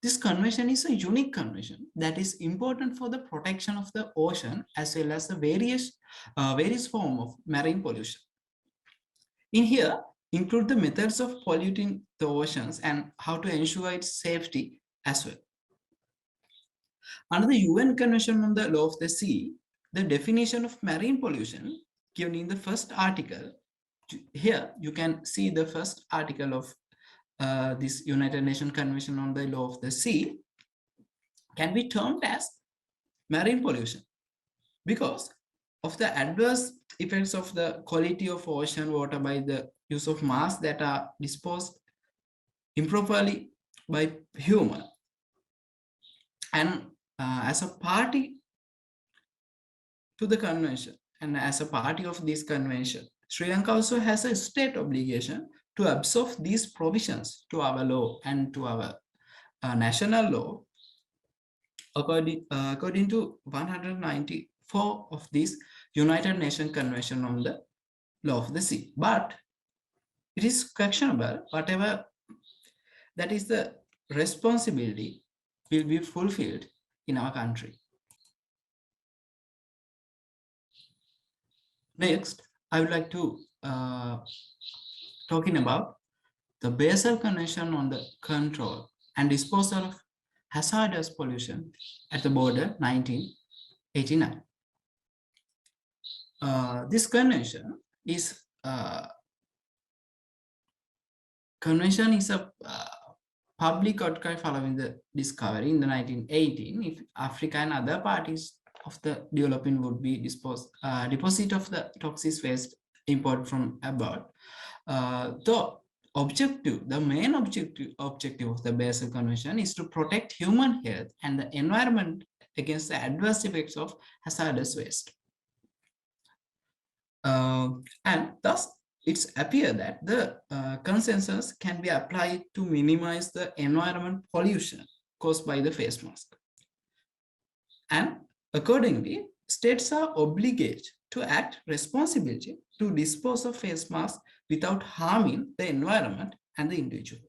This convention is a unique convention that is important for the protection of the ocean as well as the various forms of marine pollution. In here, include the methods of polluting the oceans and how to ensure its safety as well. Under the UN Convention on the Law of the Sea, the definition of marine pollution given in the first article, here you can see the first article of this United Nations Convention on the Law of the Sea, can be termed as marine pollution because of the adverse effects of the quality of ocean water by the use of masks that are disposed improperly by human. And as a party to the convention, and as a party of this convention, Sri Lanka also has a state obligation to absorb these provisions to our law and to our national law according to 194 of this United Nations Convention on the Law of the Sea. But it is questionable whatever that is the responsibility will be fulfilled in our country. Next, I would like to talking about the Basel Convention on the Control and Disposal of Hazardous Pollution at the Border 1989. This convention is a public outcry following the discovery in the 1918 if Africa and other parties of the developing would be deposit of the toxic waste imported from abroad. The main objective of the Basel Convention is to protect human health and the environment against the adverse effects of hazardous waste. And thus, it's appear that the consensus can be applied to minimize the environment pollution caused by the face mask. And accordingly, states are obligated to act responsibly to dispose of face masks without harming the environment and the individual.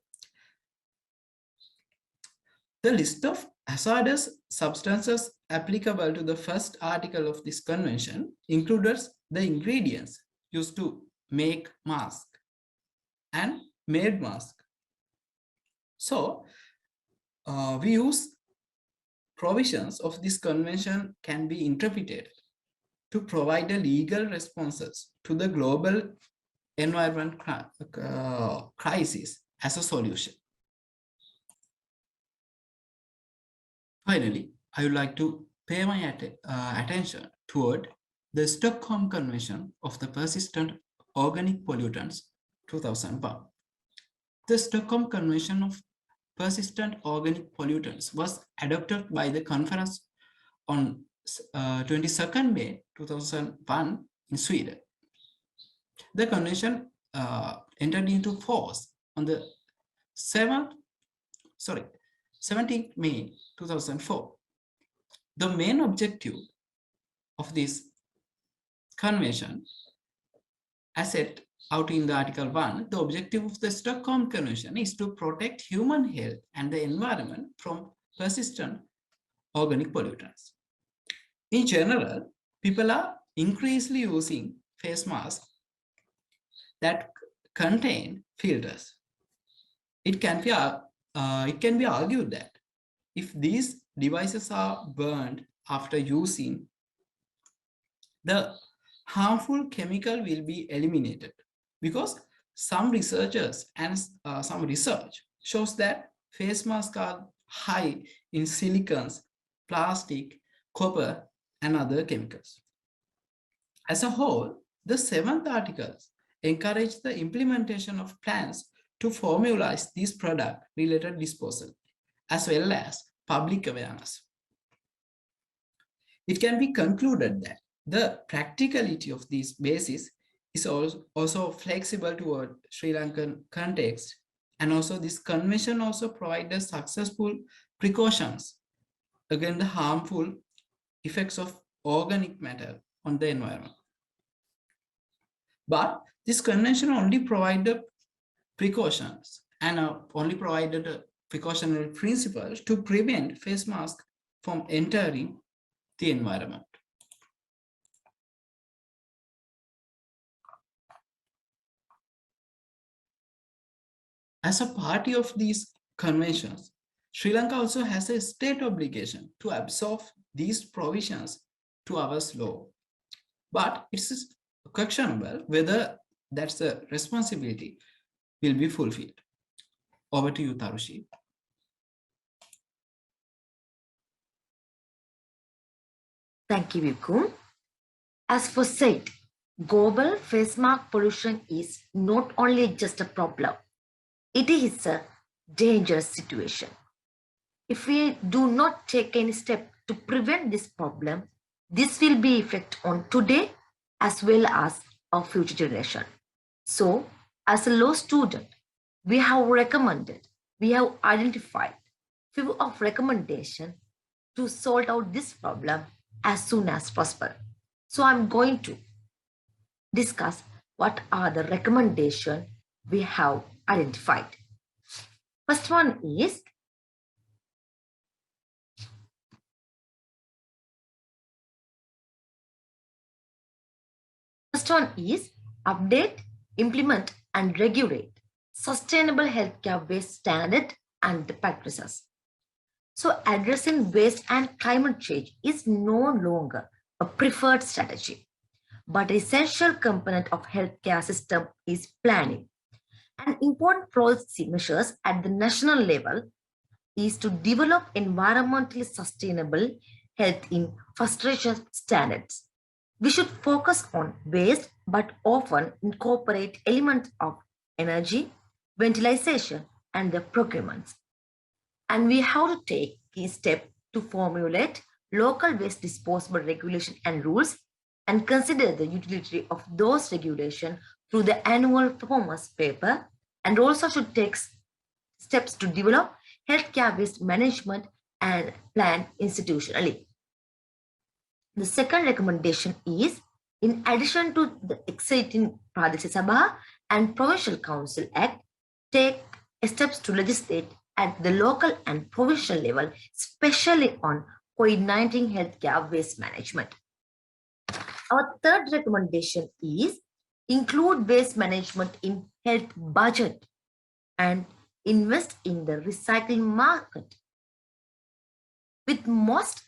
The list of hazardous substances applicable to the first article of this convention includes the ingredients used to make mask and made mask. So we use provisions of this convention can be interpreted to provide a legal responses to the global environment crisis as a solution. Finally, I would like to pay my attention toward the Stockholm Convention of the Persistent Organic Pollutants 2001. The Stockholm Convention of Persistent Organic Pollutants was adopted by the conference on 22nd May 2001 in Sweden. The convention entered into force on the 17th May 2004. The main objective of this convention, as set out in the Article 1, the objective of the Stockholm Convention is to protect human health and the environment from persistent organic pollutants. In general, people are increasingly using face masks that contain filters. It can be argued that if these devices are burned after using, the harmful chemical will be eliminated, because some researchers and some research shows that face masks are high in silicons, plastic, copper, and other chemicals. As a whole, the 7th article encourages the implementation of plans to formalize this product-related disposal, as well as public awareness. It can be concluded that the practicality of this basis is also flexible toward Sri Lankan context, and also this convention also provides successful precautions against the harmful effects of organic matter on the environment. But this convention only provided precautions and only provided a precautionary principle to prevent face masks from entering the environment. As a party of these conventions, Sri Lanka also has a state obligation to absorb these provisions to our law. But it's questionable whether that's the responsibility will be fulfilled. Over to you, Tarushi. Thank you, Vipku. As for said, global face mask pollution is not only just a problem, it is a dangerous situation. If we do not take any step to prevent this problem, this will be effect on today as well as our future generation. So, as a law student, we have identified few of recommendation to sort out this problem as soon as possible. So I'm going to discuss what are the recommendations we have identified. First one is update, implement, and regulate sustainable healthcare waste standard and the practices. So addressing waste and climate change is no longer a preferred strategy, but essential component of healthcare system is planning. An important policy measures at the national level is to develop environmentally sustainable health infrastructure standards. We should focus on waste, but often incorporate elements of energy, ventilation, and the procurements. And we have to take a step to formulate local waste disposal regulation and rules and consider the utility of those regulations through the annual performance paper, and also should take steps to develop healthcare waste management and plan institutionally. The second recommendation is, in addition to the exciting Pradesh Sabha and Provincial Council Act, take steps to legislate at the local and provincial level, especially on COVID-19 healthcare waste management. Our third recommendation is include waste management in health budget and invest in the recycling market. With most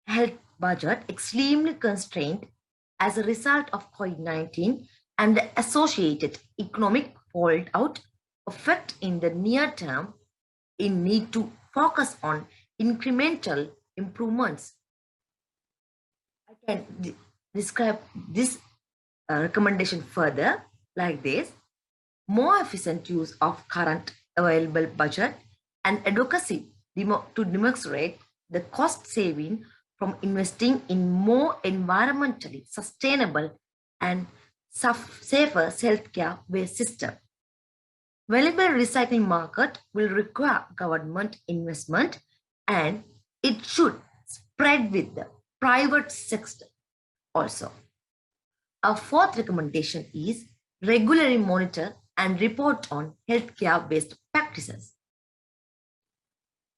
health budget extremely constrained as a result of COVID-19 and the associated economic fallout effect in the near term, in need to focus on incremental improvements. I can describe this recommendation further like this: more efficient use of current available budget and advocacy to demonstrate the cost saving from investing in more environmentally sustainable and safer healthcare waste system. Valuable recycling market will require government investment, and it should spread with the private sector also. Our fourth recommendation is regularly monitor and report on healthcare waste practices.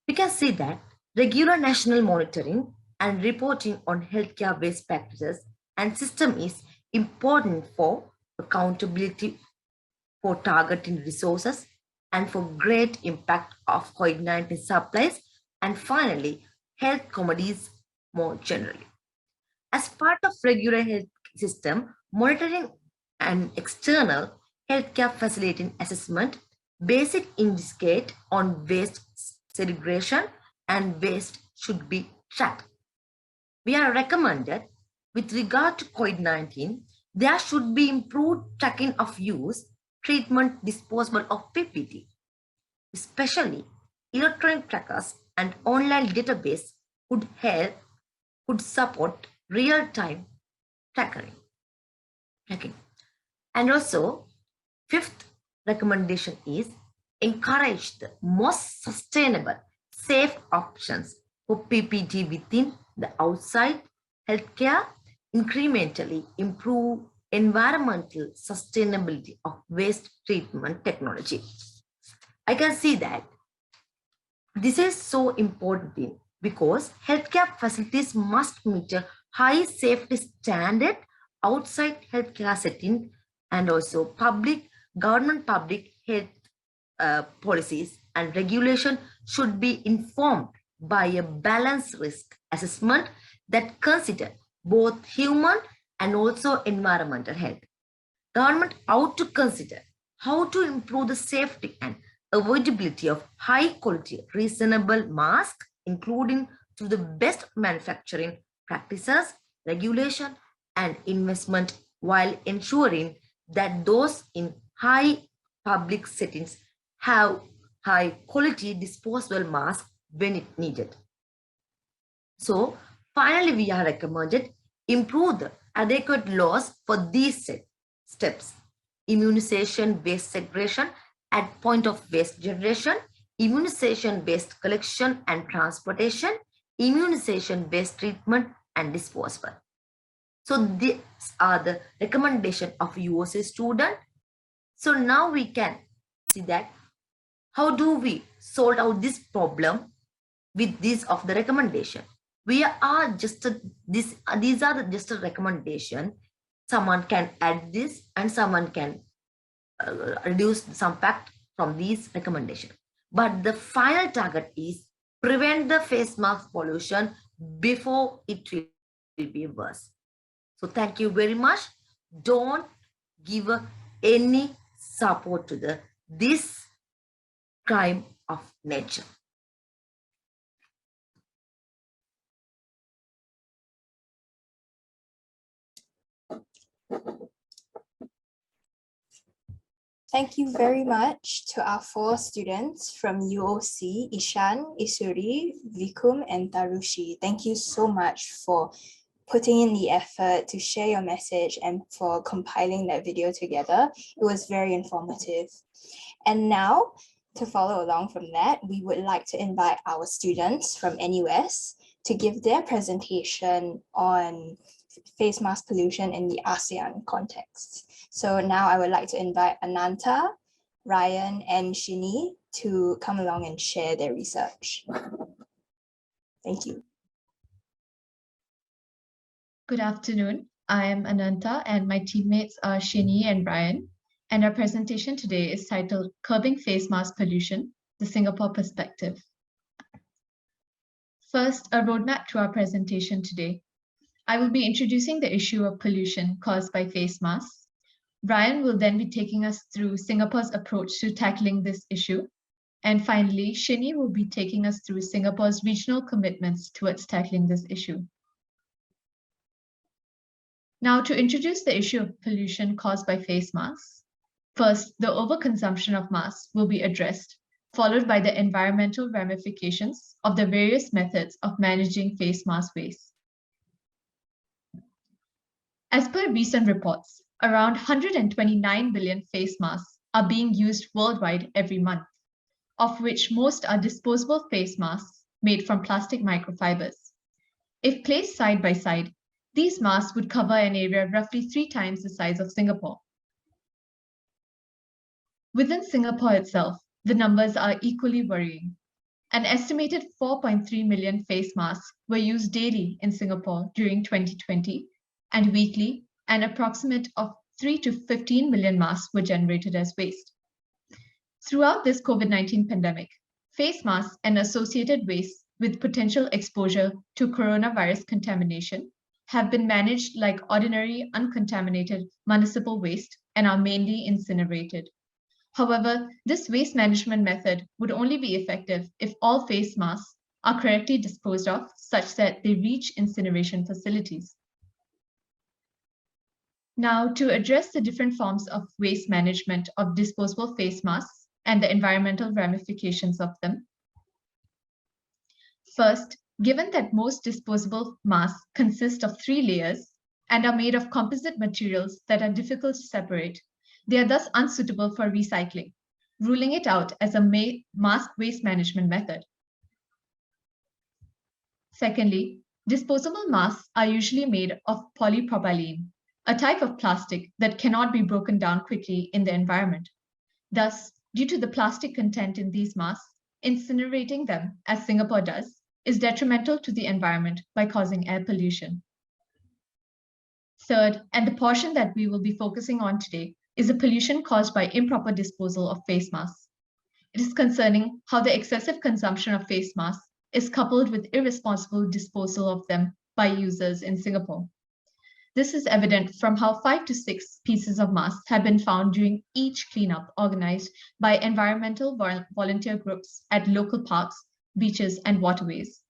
We can see that regular national monitoring and reporting on healthcare waste practices and system is important for accountability, for targeting resources, and for great impact of COVID-19 supplies, and finally, health commodities more generally. As part of regular health system monitoring and external healthcare facility assessment, basic indicate on waste segregation and waste should be tracked. We are recommended with regard to COVID-19, there should be improved tracking of use, treatment, disposal of PPT, especially electronic trackers and online database could support real-time tracking. And also, fifth recommendation is encourage the most sustainable, safe options for PPT within the outside healthcare, incrementally improve environmental sustainability of waste treatment technology. I can see that this is so important because healthcare facilities must meet a high safety standard outside healthcare setting, and also government public health policies and regulation should be informed by a balanced risk assessment that consider both human and also environmental health. Government ought to consider how to improve the safety and avoidability of high quality reasonable masks, including through the best manufacturing practices, regulation, and investment while ensuring that those in high public settings have high quality disposable masks when it needed. So finally, we have recommended improve the adequate laws for these steps: immunization-based segregation at point of waste generation, immunization-based collection and transportation, immunization-based treatment and disposal. So these are the recommendation of USA student. So now we can see that how do we sort out this problem with these of the recommendation. We are just these are just a recommendation. Someone can add this and someone can reduce some fact from these recommendations. But the final target is prevent the face mask pollution before it will be worse. So thank you very much. Don't give any support to this crime of nature. Thank you very much to our 4 students from UOC, Ishan, Isuri, Vikum, and Tarushi. Thank you so much for putting in the effort to share your message and for compiling that video together. It was very informative. And now, to follow along from that, we would like to invite our students from NUS to give their presentation on face mask pollution in the ASEAN context. So now I would like to invite Ananta, Ryan, and Shini to come along and share their research. Thank you. Good afternoon. I am Ananta and my teammates are Shini and Ryan. And our presentation today is titled Curbing Face Mask Pollution, the Singapore Perspective. First, a roadmap to our presentation today. I will be introducing the issue of pollution caused by face masks. Ryan will then be taking us through Singapore's approach to tackling this issue. And finally, Shini will be taking us through Singapore's regional commitments towards tackling this issue. Now, to introduce the issue of pollution caused by face masks, first, the overconsumption of masks will be addressed, followed by the environmental ramifications of the various methods of managing face mask waste. As per recent reports, around 129 billion face masks are being used worldwide every month, of which most are disposable face masks made from plastic microfibers. If placed side by side, these masks would cover an area roughly 3 times the size of Singapore. Within Singapore itself, the numbers are equally worrying. An estimated 4.3 million face masks were used daily in Singapore during 2020, and weekly, an approximate of 3 to 15 million masks were generated as waste. Throughout this COVID-19 pandemic, face masks and associated waste with potential exposure to coronavirus contamination have been managed like ordinary uncontaminated municipal waste and are mainly incinerated. However, this waste management method would only be effective if all face masks are correctly disposed of such that they reach incineration facilities. Now, to address the different forms of waste management of disposable face masks and the environmental ramifications of them. First, given that most disposable masks consist of 3 layers and are made of composite materials that are difficult to separate, they are thus unsuitable for recycling, ruling it out as a mask waste management method. Secondly, disposable masks are usually made of polypropylene, a type of plastic that cannot be broken down quickly in the environment. Thus, due to the plastic content in these masks, incinerating them, as Singapore does, is detrimental to the environment by causing air pollution. Third, and the portion that we will be focusing on today, is the pollution caused by improper disposal of face masks. It is concerning how the excessive consumption of face masks is coupled with irresponsible disposal of them by users in Singapore. This is evident from how 5 to 6 pieces of masks have been found during each cleanup organized by environmental volunteer groups at local parks, beaches, and waterways.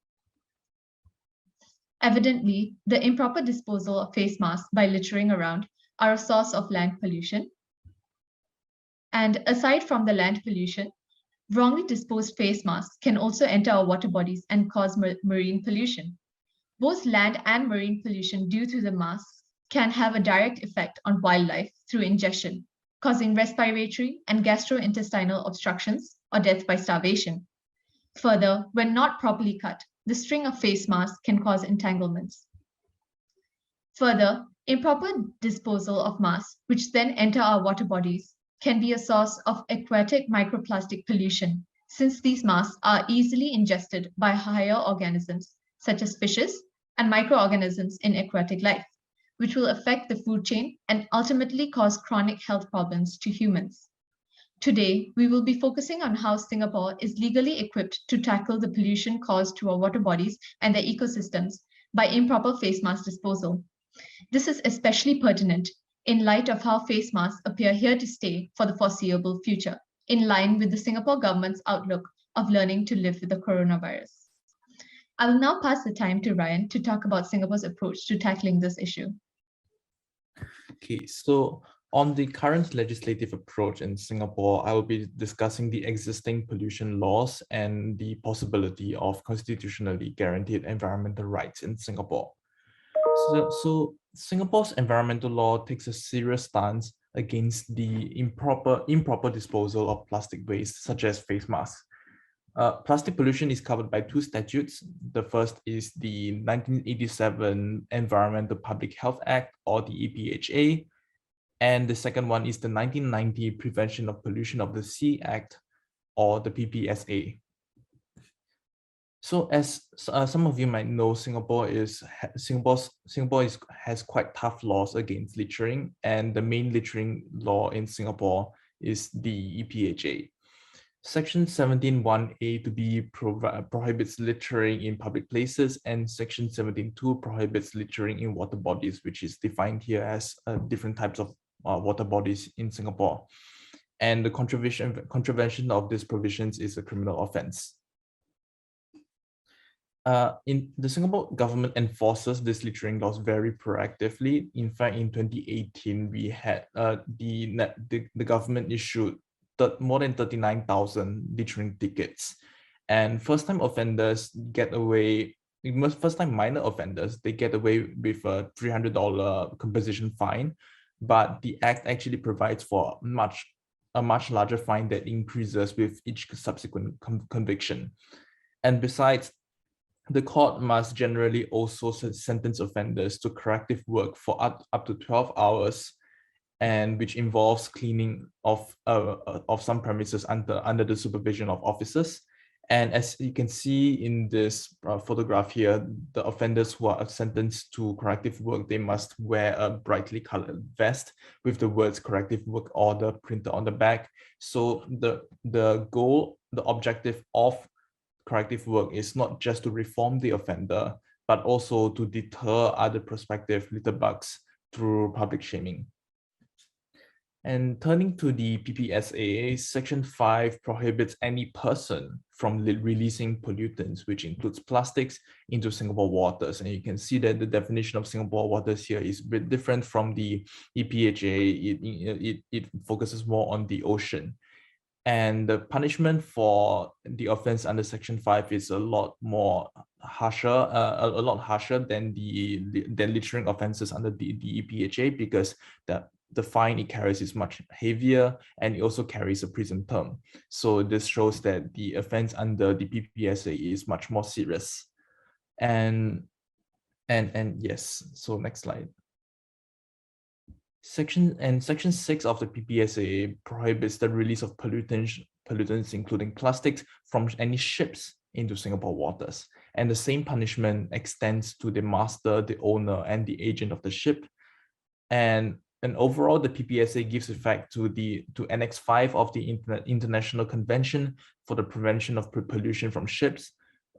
Evidently, the improper disposal of face masks by littering around are a source of land pollution. And aside from the land pollution, wrongly disposed face masks can also enter our water bodies and cause marine pollution. Both land and marine pollution due to the masks can have a direct effect on wildlife through ingestion, causing respiratory and gastrointestinal obstructions or death by starvation. Further, when not properly cut, the string of face masks can cause entanglements. Further, improper disposal of masks, which then enter our water bodies, can be a source of aquatic microplastic pollution, since these masks are easily ingested by higher organisms, such as fishes and microorganisms in aquatic life, which will affect the food chain and ultimately cause chronic health problems to humans. Today, we will be focusing on how Singapore is legally equipped to tackle the pollution caused to our water bodies and their ecosystems by improper face mask disposal. This is especially pertinent in light of how face masks appear here to stay for the foreseeable future, in line with the Singapore government's outlook of learning to live with the coronavirus. I will now pass the time to Ryan to talk about Singapore's approach to tackling this issue. Okay, so on the current legislative approach in Singapore, I will be discussing the existing pollution laws and the possibility of constitutionally guaranteed environmental rights in Singapore. So Singapore's environmental law takes a serious stance against the improper disposal of plastic waste, such as face masks. Plastic pollution is covered by two statutes. The first is the 1987 Environmental Public Health Act, or the EPHA, and the second one is the 1990 Prevention of Pollution of the Sea Act, or the PPSA. So as some of you might know, Singapore has quite tough laws against littering, and the main littering law in Singapore is the EPHA. Section 17(1)(a) to B prohibits littering in public places, and Section 17(2) prohibits littering in water bodies, which is defined here as different types of water bodies in Singapore. And the contravention of these provisions is a criminal offense. In the Singapore government enforces these littering laws very proactively. In fact, in 2018, we had the government issued more than 39,000 littering tickets, and first-time offenders get away. First-time minor offenders, they get away with a $300 composition fine, but the act actually provides for a much larger fine that increases with each subsequent conviction. And besides, the court must generally also sentence offenders to corrective work for up to 12 hours, and which involves cleaning of some premises under the supervision of officers. And as you can see in this photograph here, the offenders who are sentenced to corrective work, they must wear a brightly colored vest with the words corrective work order printed on the back. So the objective of corrective work is not just to reform the offender, but also to deter other prospective litterbugs through public shaming. And turning to the PPSA, Section 5 prohibits any person from releasing pollutants, which includes plastics, into Singapore waters. And you can see that the definition of Singapore waters here is a bit different from the EPHA. It focuses more on the ocean. And the punishment for the offense under Section 5 is a lot harsher than littering offenses under the EPHA, because the fine it carries is much heavier, and it also carries a prison term. So this shows that the offense under the PPSA is much more serious. And yes, so next slide. Section 6 of the PPSA prohibits the release of pollutants including plastics from any ships into Singapore waters. And the same punishment extends to the master, the owner, and the agent of the ship. And overall, the PPSA gives effect to Annex 5 of the International Convention for the Prevention of Pollution from Ships.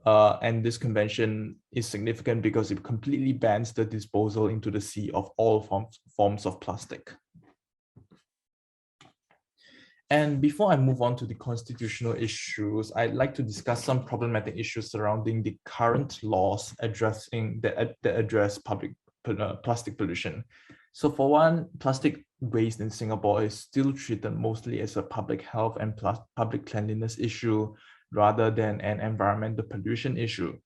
And this convention is significant because it completely bans the disposal into the sea of all forms of plastic. And before I move on to the constitutional issues, I'd like to discuss some problematic issues surrounding the current laws addressing that address plastic pollution. So for one, plastic waste in Singapore is still treated mostly as a public health and public cleanliness issue rather than an environmental pollution issue.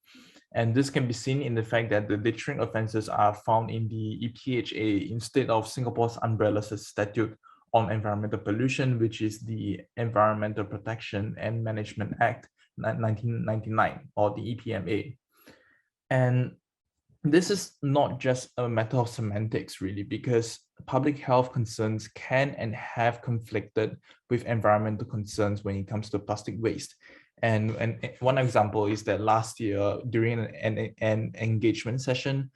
And this can be seen in the fact that the littering offences are found in the EPHA instead of Singapore's umbrella statute on environmental pollution, which is the Environmental Protection and Management Act 1999, or the EPMA. And this is not just a matter of semantics, really, because public health concerns can and have conflicted with environmental concerns when it comes to plastic waste. And one example is that last year, during an engagement session,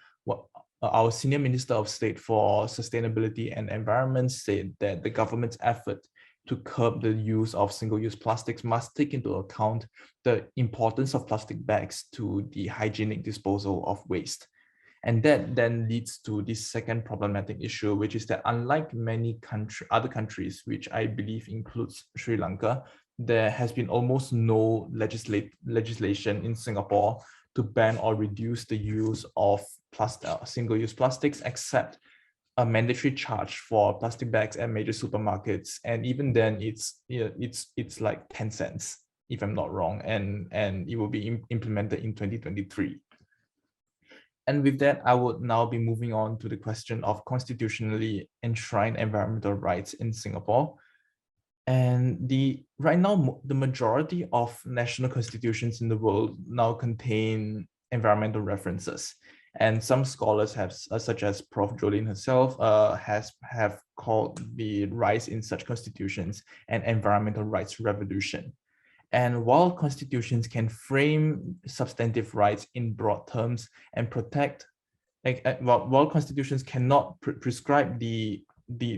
our Senior Minister of State for Sustainability and Environment said that the government's effort to curb the use of single-use plastics must take into account the importance of plastic bags to the hygienic disposal of waste. And that then leads to this second problematic issue, which is that unlike many other countries, which I believe includes Sri Lanka, there has been almost no legislation in Singapore to ban or reduce the use of single-use plastics, except a mandatory charge for plastic bags at major supermarkets. And even then, it's like 10 cents, if I'm not wrong, and it will be implemented in 2023. And with that, I would now be moving on to the question of constitutionally enshrined environmental rights in Singapore. And right now, the majority of national constitutions in the world now contain environmental references. And some scholars have, such as Prof. Jolene herself, have called the rise in such constitutions an environmental rights revolution. And while constitutions can frame substantive rights in broad terms and protect, while constitutions cannot prescribe the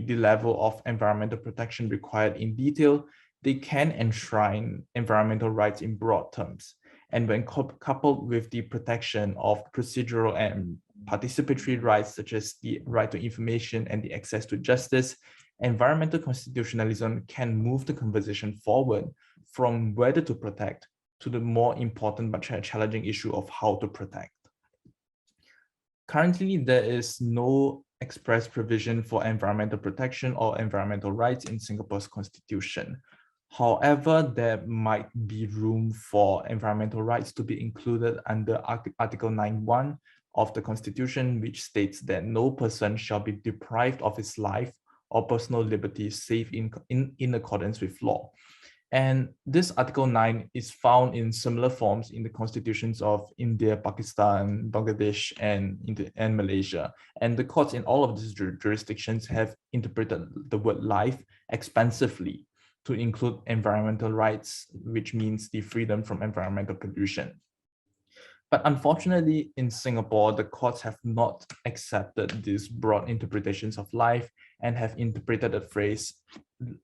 level of environmental protection required in detail, they can enshrine environmental rights in broad terms. And when coupled with the protection of procedural and participatory rights, such as the right to information and the access to justice, environmental constitutionalism can move the conversation forward from whether to protect to the more important but challenging issue of how to protect. Currently, there is no express provision for environmental protection or environmental rights in Singapore's constitution. However, there might be room for environmental rights to be included under Article 9(1) of the Constitution, which states that no person shall be deprived of his life or personal liberty save in accordance with law. And this Article 9 is found in similar forms in the constitutions of India, Pakistan, Bangladesh, and Malaysia. And the courts in all of these jurisdictions have interpreted the word life expansively to include environmental rights, which means the freedom from environmental pollution. But unfortunately, in Singapore, the courts have not accepted these broad interpretations of life and have interpreted the phrase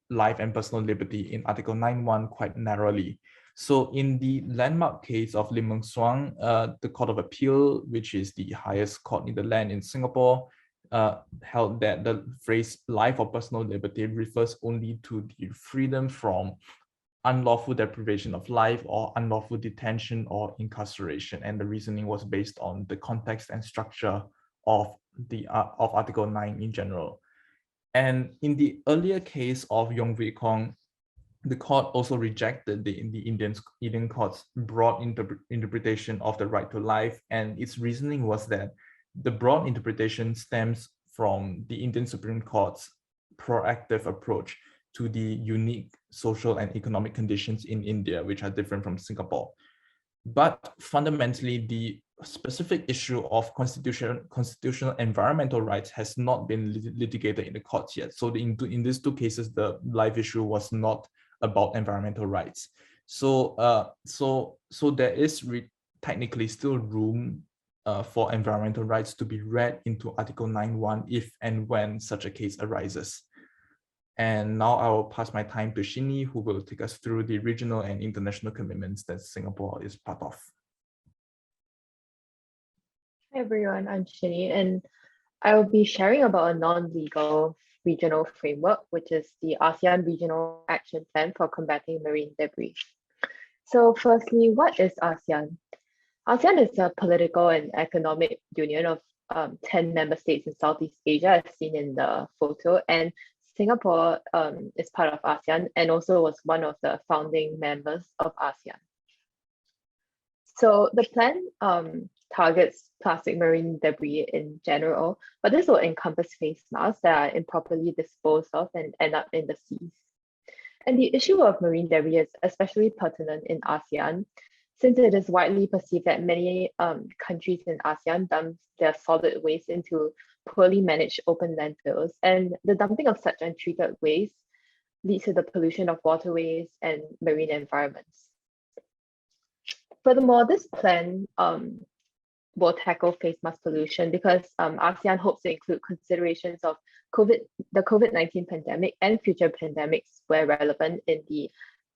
life and personal liberty in Article 9(1) quite narrowly. So in the landmark case of Lim Meng Suang, the Court of Appeal, which is the highest court in the land in Singapore, held that the phrase life or personal liberty refers only to the freedom from unlawful deprivation of life or unlawful detention or incarceration. And the reasoning was based on the context and structure of Article 9 in general. And in the earlier case of Yong Wei Kong, the court also rejected the Indian court's broad interpretation of the right to life. And its reasoning was that the broad interpretation stems from the Indian Supreme Court's proactive approach to the unique social and economic conditions in India, which are different from Singapore. But fundamentally, the specific issue of constitutional environmental rights has not been litigated in the courts yet. So in these two cases, the life issue was not about environmental rights. So there is technically still room for environmental rights to be read into Article 9(1) if and when such a case arises. And now I will pass my time to Shini, who will take us through the regional and international commitments that Singapore is part of. Hi everyone, I'm Shini, and I will be sharing about a non-legal regional framework, which is the ASEAN Regional Action Plan for Combating Marine Debris. So firstly, what is ASEAN? ASEAN is a political and economic union of 10 member states in Southeast Asia, as seen in the photo, and Singapore is part of ASEAN and also was one of the founding members of ASEAN. So the plan targets plastic marine debris in general, but this will encompass face masks that are improperly disposed of and end up in the seas. And the issue of marine debris is especially pertinent in ASEAN, since it is widely perceived that many countries in ASEAN dump their solid waste into poorly managed open landfills, and the dumping of such untreated waste leads to the pollution of waterways and marine environments. Furthermore, this plan will tackle face mask pollution because ASEAN hopes to include considerations of the COVID-19 pandemic and future pandemics where relevant in the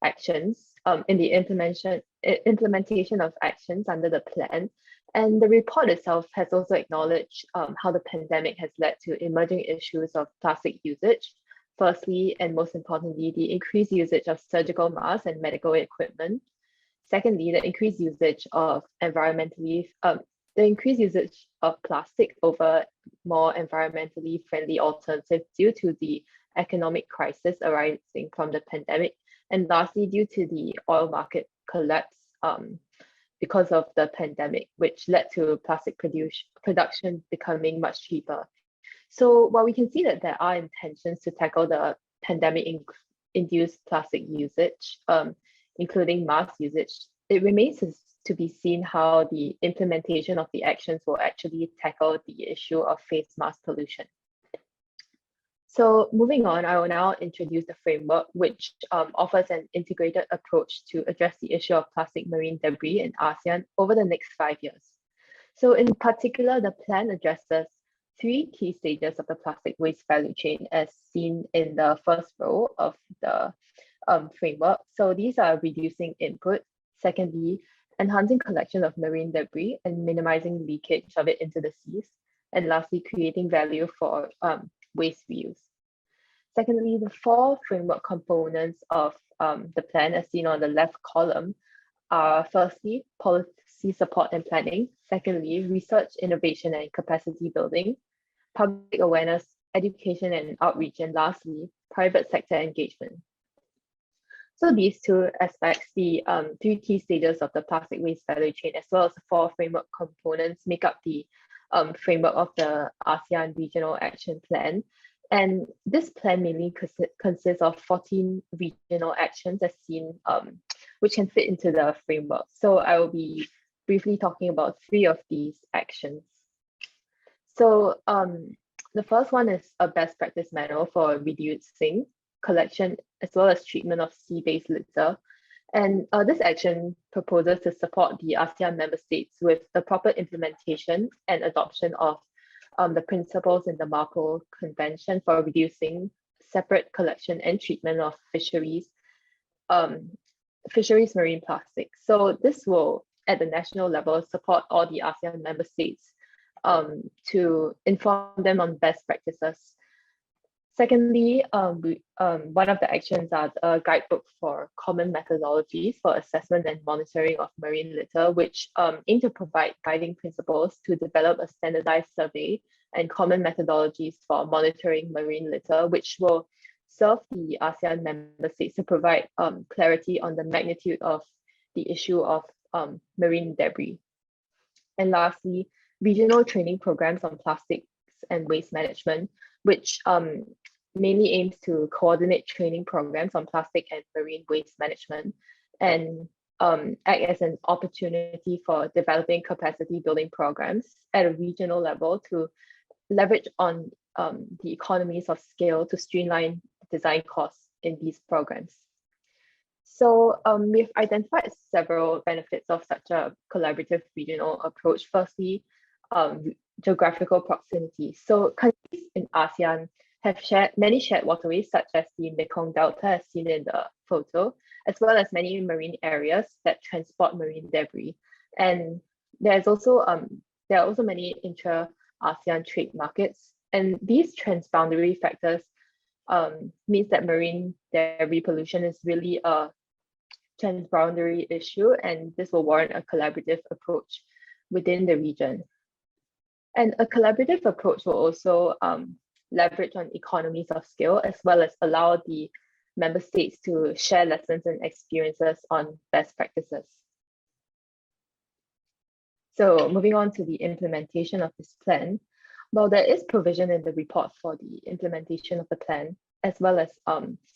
actions, in the implementation of actions under the plan. And the report itself has also acknowledged how the pandemic has led to emerging issues of plastic usage. Firstly, and most importantly, the increased usage of surgical masks and medical equipment. Secondly, the increased usage of plastic over more environmentally friendly alternatives due to the economic crisis arising from the pandemic. And lastly, due to the oil market collapse because of the pandemic, which led to plastic production becoming much cheaper. So while we can see that there are intentions to tackle the pandemic-induced plastic usage, including mask usage, it remains to be seen how the implementation of the actions will actually tackle the issue of face mask pollution. So moving on, I will now introduce the framework, which offers an integrated approach to address the issue of plastic marine debris in ASEAN over the next 5 years. So in particular, the plan addresses 3 key stages of the plastic waste value chain as seen in the first row of the framework. So these are reducing input, secondly, enhancing collection of marine debris and minimizing leakage of it into the seas, and lastly, creating value for waste reuse. Secondly, the 4 framework components of the plan as seen on the left column are firstly, policy support and planning, secondly, research, innovation and capacity building, public awareness, education and outreach, and lastly, private sector engagement. So these 2 aspects, the 3 key stages of the plastic waste value chain, as well as the 4 framework components, make up the framework of the ASEAN Regional Action Plan. And this plan mainly consists of 14 regional actions as seen, which can fit into the framework. So I will be briefly talking about 3 of these actions. So the first one is a best practice manual for reducing, collection, as well as treatment of sea-based litter. And this action proposes to support the ASEAN member states with the proper implementation and adoption of the principles in the MARPOL Convention for reducing separate collection and treatment of fisheries marine plastics. So this will, at the national level, support all the ASEAN member states to inform them on best practices. Secondly, one of the actions are a guidebook for common methodologies for assessment and monitoring of marine litter, which aim to provide guiding principles to develop a standardized survey and common methodologies for monitoring marine litter, which will serve the ASEAN member states to provide clarity on the magnitude of the issue of marine debris. And lastly, regional training programs on plastics and waste management, which mainly aims to coordinate training programs on plastic and marine waste management and act as an opportunity for developing capacity building programs at a regional level to leverage on the economies of scale to streamline design costs in these programs. So we've identified several benefits of such a collaborative regional approach. Firstly, geographical proximity. So countries in ASEAN have many shared waterways, such as the Mekong Delta, as seen in the photo, as well as many marine areas that transport marine debris. And there are also many intra-ASEAN trade markets, and these transboundary factors means that marine debris pollution is really a transboundary issue, and this will warrant a collaborative approach within the region. And a collaborative approach will also leverage on economies of scale, as well as allow the member states to share lessons and experiences on best practices. So moving on to the implementation of this plan, well, there is provision in the report for the implementation of the plan, as well as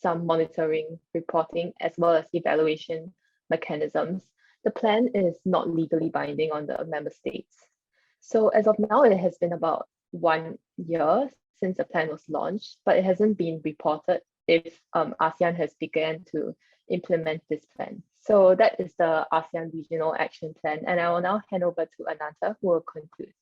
some monitoring, reporting, as well as evaluation mechanisms. The plan is not legally binding on the member states. So as of now, it has been about 1 year since the plan was launched, but it hasn't been reported if ASEAN has begun to implement this plan. So that is the ASEAN Regional Action Plan, and I will now hand over to Ananta, who will conclude.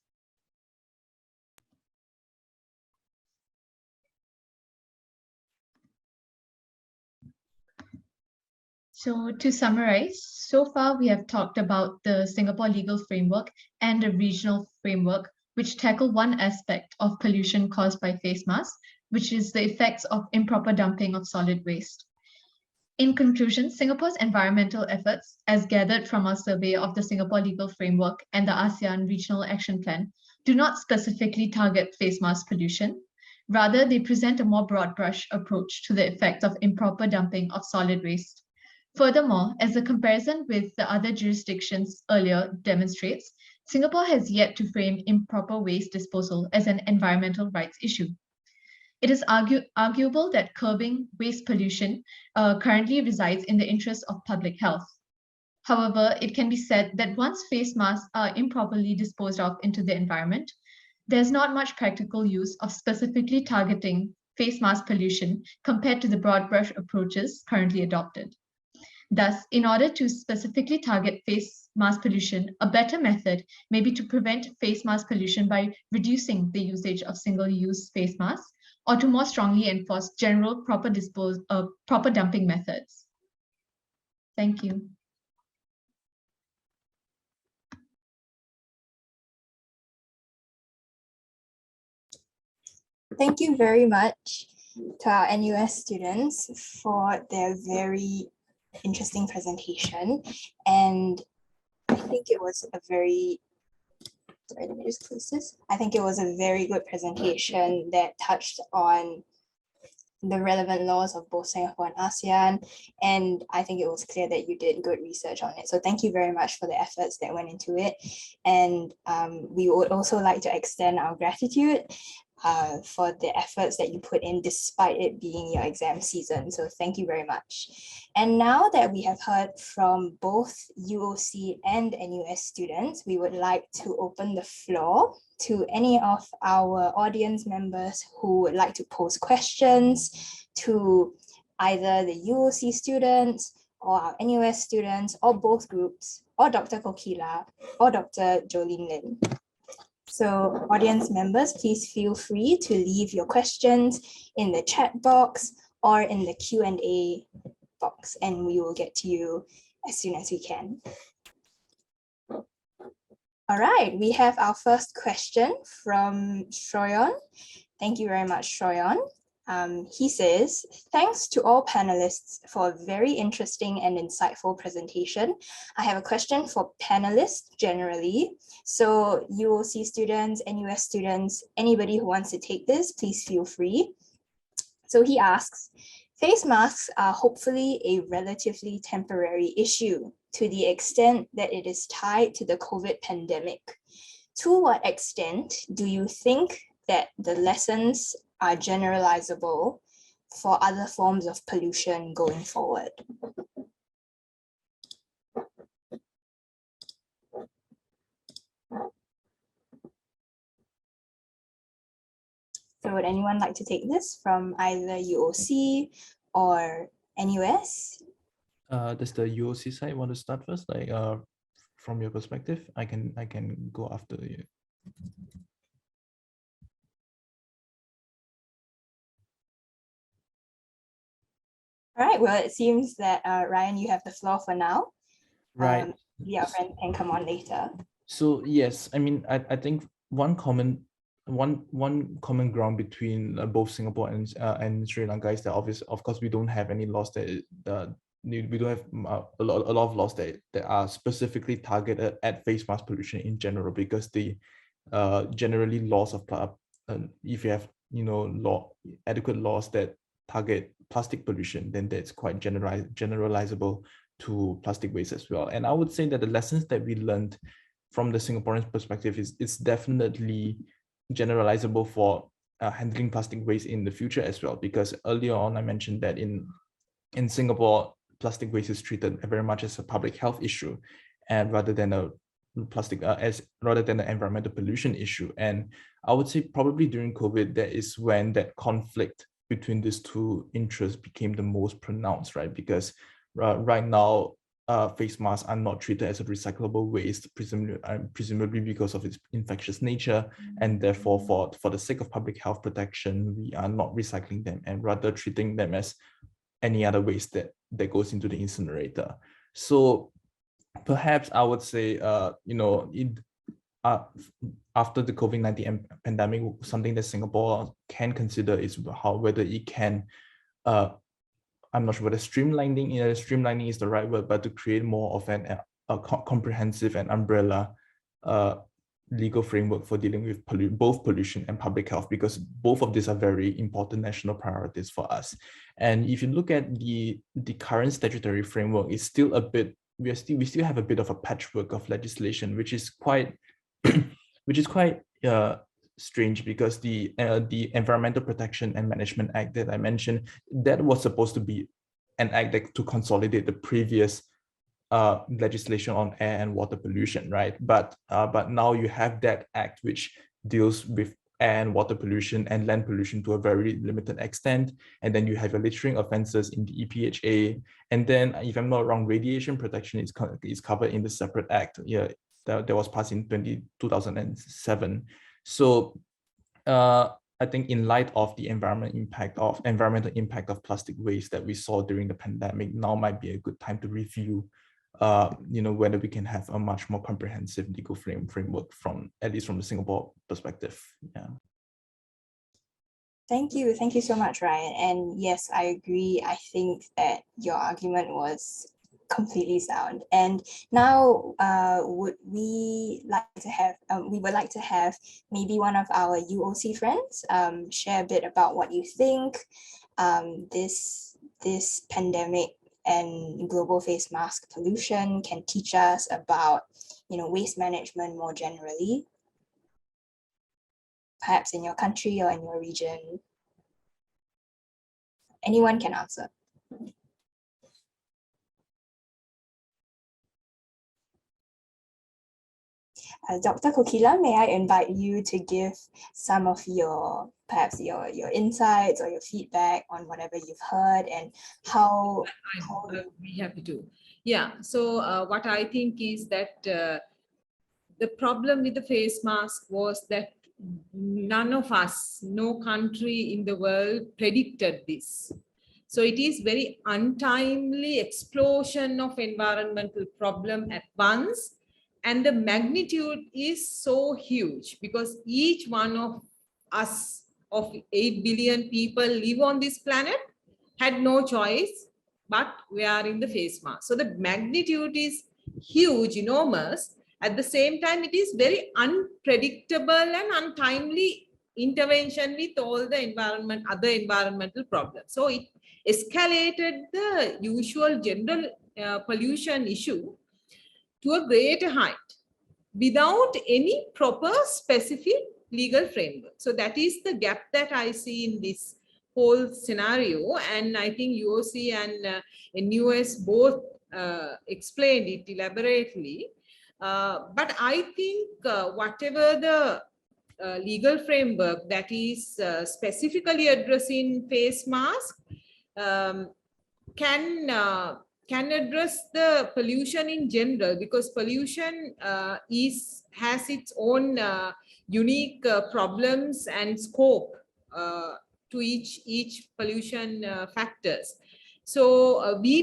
So to summarize, so far we have talked about the Singapore legal framework and the regional framework, which tackle one aspect of pollution caused by face masks, which is the effects of improper dumping of solid waste. In conclusion, Singapore's environmental efforts, as gathered from our survey of the Singapore legal framework and the ASEAN Regional Action Plan, do not specifically target face mask pollution. Rather, they present a more broad brush approach to the effects of improper dumping of solid waste. Furthermore, as the comparison with the other jurisdictions earlier demonstrates, Singapore has yet to frame improper waste disposal as an environmental rights issue. It is arguable that curbing waste pollution currently resides in the interest of public health. However, it can be said that once face masks are improperly disposed of into the environment, there's not much practical use of specifically targeting face mask pollution compared to the broad brush approaches currently adopted. Thus, in order to specifically target face mask pollution, a better method may be to prevent face mask pollution by reducing the usage of single-use face masks, or to more strongly enforce general proper dumping methods. Thank you. Thank you very much to our NUS students for their very interesting presentation. And I think it was a very, sorry, let me just close this. I think it was a very good presentation that touched on the relevant laws of both Singapore and ASEAN. And I think it was clear that you did good research on it. So thank you very much for the efforts that went into it. And we would also like to extend our gratitude for the efforts that you put in despite it being your exam season. So thank you very much. And now that we have heard from both UOC and NUS students, we would like to open the floor to any of our audience members who would like to pose questions to either the UOC students or our NUS students or both groups, or Dr. Kokila or Dr. Jolene Lin. So audience members, please feel free to leave your questions in the chat box or in the Q&A box, and we will get to you as soon as we can. All right, we have our first question from Shroyon. Thank you very much, Shroyon. He says, thanks to all panelists for a very interesting and insightful presentation. I have a question for panelists generally. So UOC students, NUS students, anybody who wants to take this, please feel free. So he asks, face masks are hopefully a relatively temporary issue to the extent that it is tied to the COVID pandemic. To what extent do you think that the lessons are generalizable for other forms of pollution going forward? So would anyone like to take this from either UOC or NUS? Does the UOC side want to start first? Like from your perspective, I can go after you. All right, well, it seems that Ryan, you have the floor for now. Right. Yeah, friend can come on later. So yes, I mean, I think one common one common ground between both Singapore and Sri Lanka is that of course we don't have any laws that we don't have a lot of laws that are specifically targeted at face mask pollution in general, because the generally laws of if you have adequate laws that target plastic pollution, then that's quite generalizable to plastic waste as well. And I would say that the lessons that we learned from the Singaporean perspective is it's definitely generalizable for handling plastic waste in the future as well, because earlier on I mentioned that in Singapore, plastic waste is treated very much as a public health issue, and rather than an environmental pollution issue. And I would say probably during COVID, that is when that conflict between these two interests became the most pronounced, right? Because right now, face masks are not treated as a recyclable waste, presumably because of its infectious nature, and therefore for the sake of public health protection, we are not recycling them and rather treating them as any other waste that goes into the incinerator. So perhaps I would say, after the COVID-19 pandemic, something that Singapore can consider is whether it can, I'm not sure whether streamlining is the right word, but to create more of a comprehensive and umbrella legal framework for dealing with both pollution and public health, because both of these are very important national priorities for us. And if you look at the current statutory framework, it's still a bit, we still have a bit of a patchwork of legislation, which is quite strange, because the Environmental Protection and Management Act that I mentioned, that was supposed to be an act that to consolidate the previous legislation on air and water pollution, right? But now you have that act which deals with air and water pollution and land pollution to a very limited extent, and then you have your littering offences in the EPHA, and then, if I'm not wrong, radiation protection is covered in the separate act. Yeah, that was passed in 2007. So I think in light of the environmental impact of plastic waste that we saw during the pandemic, now might be a good time to review whether we can have a much more comprehensive legal framework at least from the Singapore perspective. Yeah. Thank you so much, Ryan. And yes, I agree. I think that your argument was completely sound. And now we would like to have maybe one of our UOC friends share a bit about what you think this pandemic and global face mask pollution can teach us about waste management more generally, perhaps in your country or in your region. Anyone can answer. Dr. Kokila, may I invite you to give some of your insights or your feedback on whatever you've heard and how. I'd be happy to. Yeah, so what I think is that the problem with the face mask was that none of us, no country in the world predicted this. So it is very untimely explosion of environmental problem at once. And the magnitude is so huge because each one of us, of 8 billion people live on this planet, had no choice but wearing the face mask. So the magnitude is huge, enormous. At the same time, it is very unpredictable and untimely intervention with all the other environmental problems. So it escalated the usual general pollution issue to a greater height without any proper specific legal framework. So that is the gap that I see in this whole scenario. And I think UOC and NUS both explained it elaborately. But I think whatever the legal framework that is specifically addressing face mask can address the pollution in general, because pollution has its own unique problems and scope to each pollution factors. So we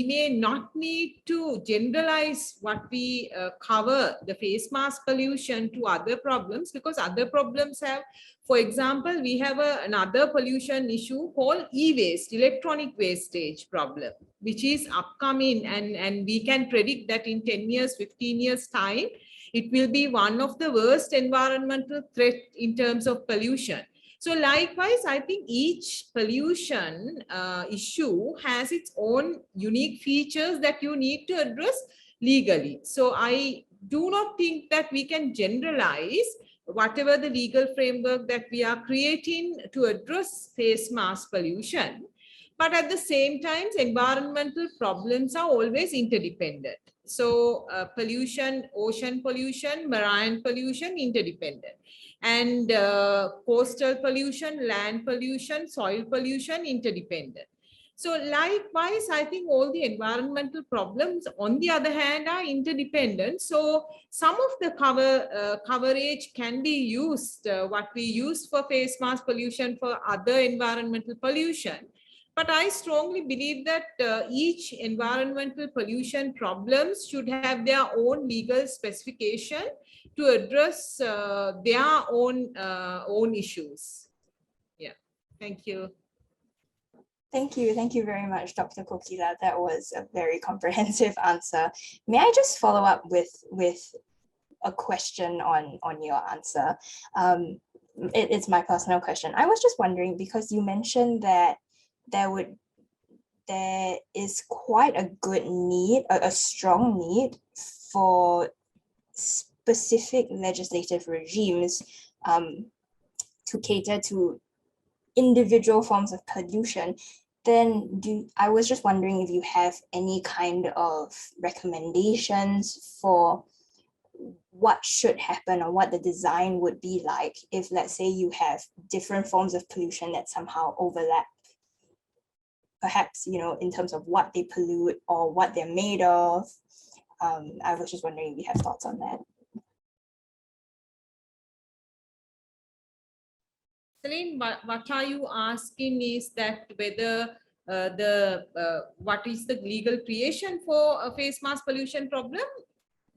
may not need to generalize what we cover the face mask pollution to other problems, because other problems have, for example, we have another pollution issue called e-waste, electronic wastage problem, which is upcoming, and we can predict that in 10 years, 15 years time, it will be one of the worst environmental threat in terms of pollution. So likewise, I think each pollution issue has its own unique features that you need to address legally. So I do not think that we can generalize whatever the legal framework that we are creating to address face mask pollution. But at the same time, environmental problems are always interdependent. So pollution, ocean pollution, marine pollution, interdependent. And coastal pollution, land pollution, soil pollution, interdependent. So likewise, I think all the environmental problems, on the other hand, are interdependent. So some of the coverage can be used, what we use for face mask pollution, for other environmental pollution. But I strongly believe that each environmental pollution problems should have their own legal specification to address their own issues. Yeah, thank you. Thank you very much, Dr. Kokila. That was a very comprehensive answer. May I just follow up with a question on your answer? It's my personal question. I was just wondering, because you mentioned that there is quite a good need, a strong need for specific legislative regimes to cater to individual forms of pollution. Then I was just wondering if you have any kind of recommendations for what should happen or what the design would be like if, let's say, you have different forms of pollution that somehow overlap, perhaps, in terms of what they pollute or what they're made of. I was just wondering if you have thoughts on that. Celine, what are you asking is that whether what is the legal creation for a face mask pollution problem?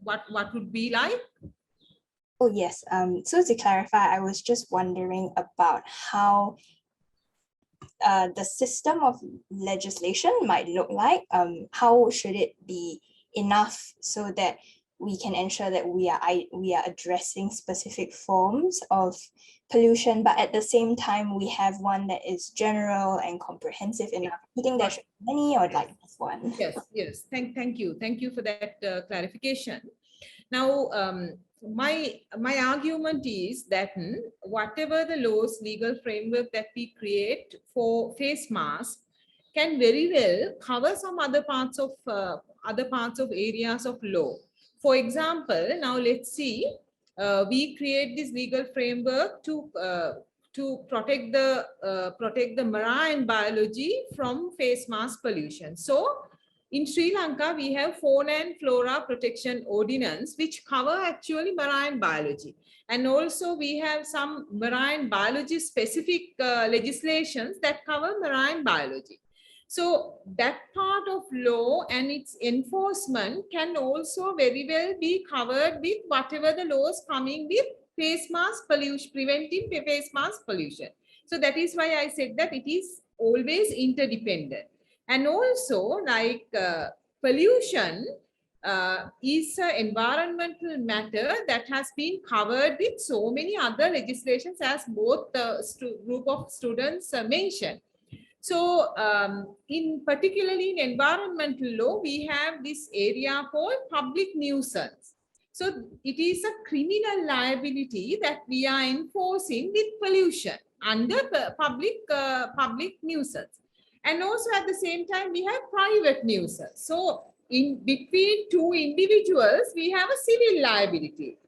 What would be like? Oh yes. So to clarify, I was just wondering about how the system of legislation might look like. How should it be enough so that we can ensure that we are addressing specific forms of pollution, but at the same time we have one that is general and comprehensive enough? You think there should be many, or like this one? Yes. Thank you for that clarification. Now, my argument is that whatever the laws, legal framework that we create for face masks can very well cover some other parts of areas of law. For example, now let's see, we create this legal framework to protect the marine biology from face mask pollution. So in Sri Lanka, we have Fauna and Flora Protection Ordinance, which cover actually marine biology. And also we have some marine biology specific legislations that cover marine biology. So that part of law and its enforcement can also very well be covered with whatever the laws coming with face mask pollution, preventing face mask pollution. So that is why I said that it is always interdependent. And also, like pollution is an environmental matter that has been covered with so many other legislations, as both the group of students mentioned. So particularly in environmental law, we have this area called public nuisance. So it is a criminal liability that we are enforcing with pollution under public nuisance. And also at the same time, we have private nuisance. So in between two individuals, we have a civil liability.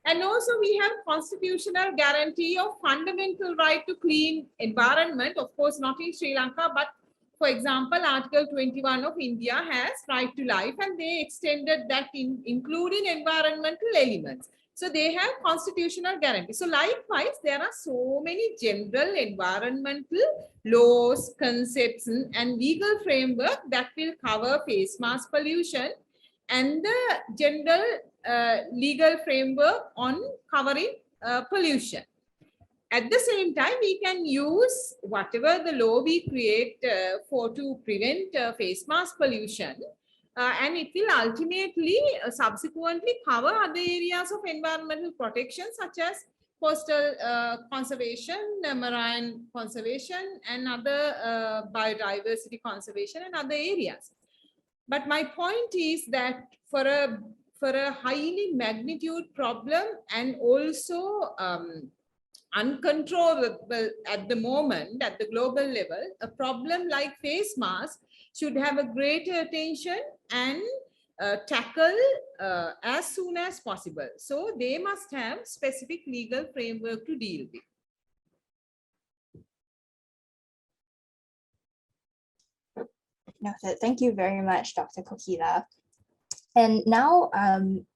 And also we have constitutional guarantee of fundamental right to clean environment. Of course, not in Sri Lanka, but for example, Article 21 of India has right to life, and they extended that including environmental elements. So they have constitutional guarantee. So likewise, there are so many general environmental laws, concepts, and legal framework that will cover face mask pollution, and the general legal framework on covering pollution. At the same time, we can use whatever the law we create to prevent face mask pollution, and it will ultimately subsequently cover other areas of environmental protection, such as coastal conservation, marine conservation, and other biodiversity conservation and other areas. But my point is that for a highly magnitude problem, and also uncontrollable at the moment at the global level, a problem like face mask should have a greater attention and tackle as soon as possible. So they must have specific legal framework to deal with. No, thank you very much, Dr. Kokila. And now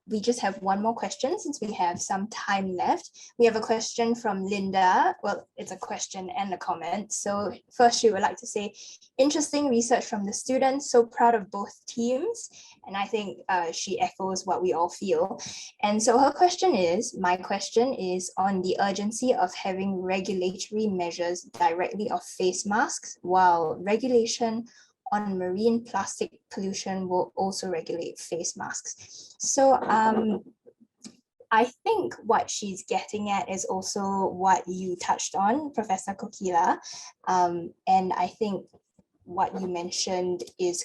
we just have one more question since we have some time left. We have a question from Linda. Well, it's a question and a comment. So first, she would like to say, interesting research from the students, so proud of both teams. And I think she echoes what we all feel. And so her question is, my question is on the urgency of having regulatory measures directly of face masks, while regulation on marine plastic pollution will also regulate face masks. So I think what she's getting at is also what you touched on, Professor Kokila. And I think what you mentioned is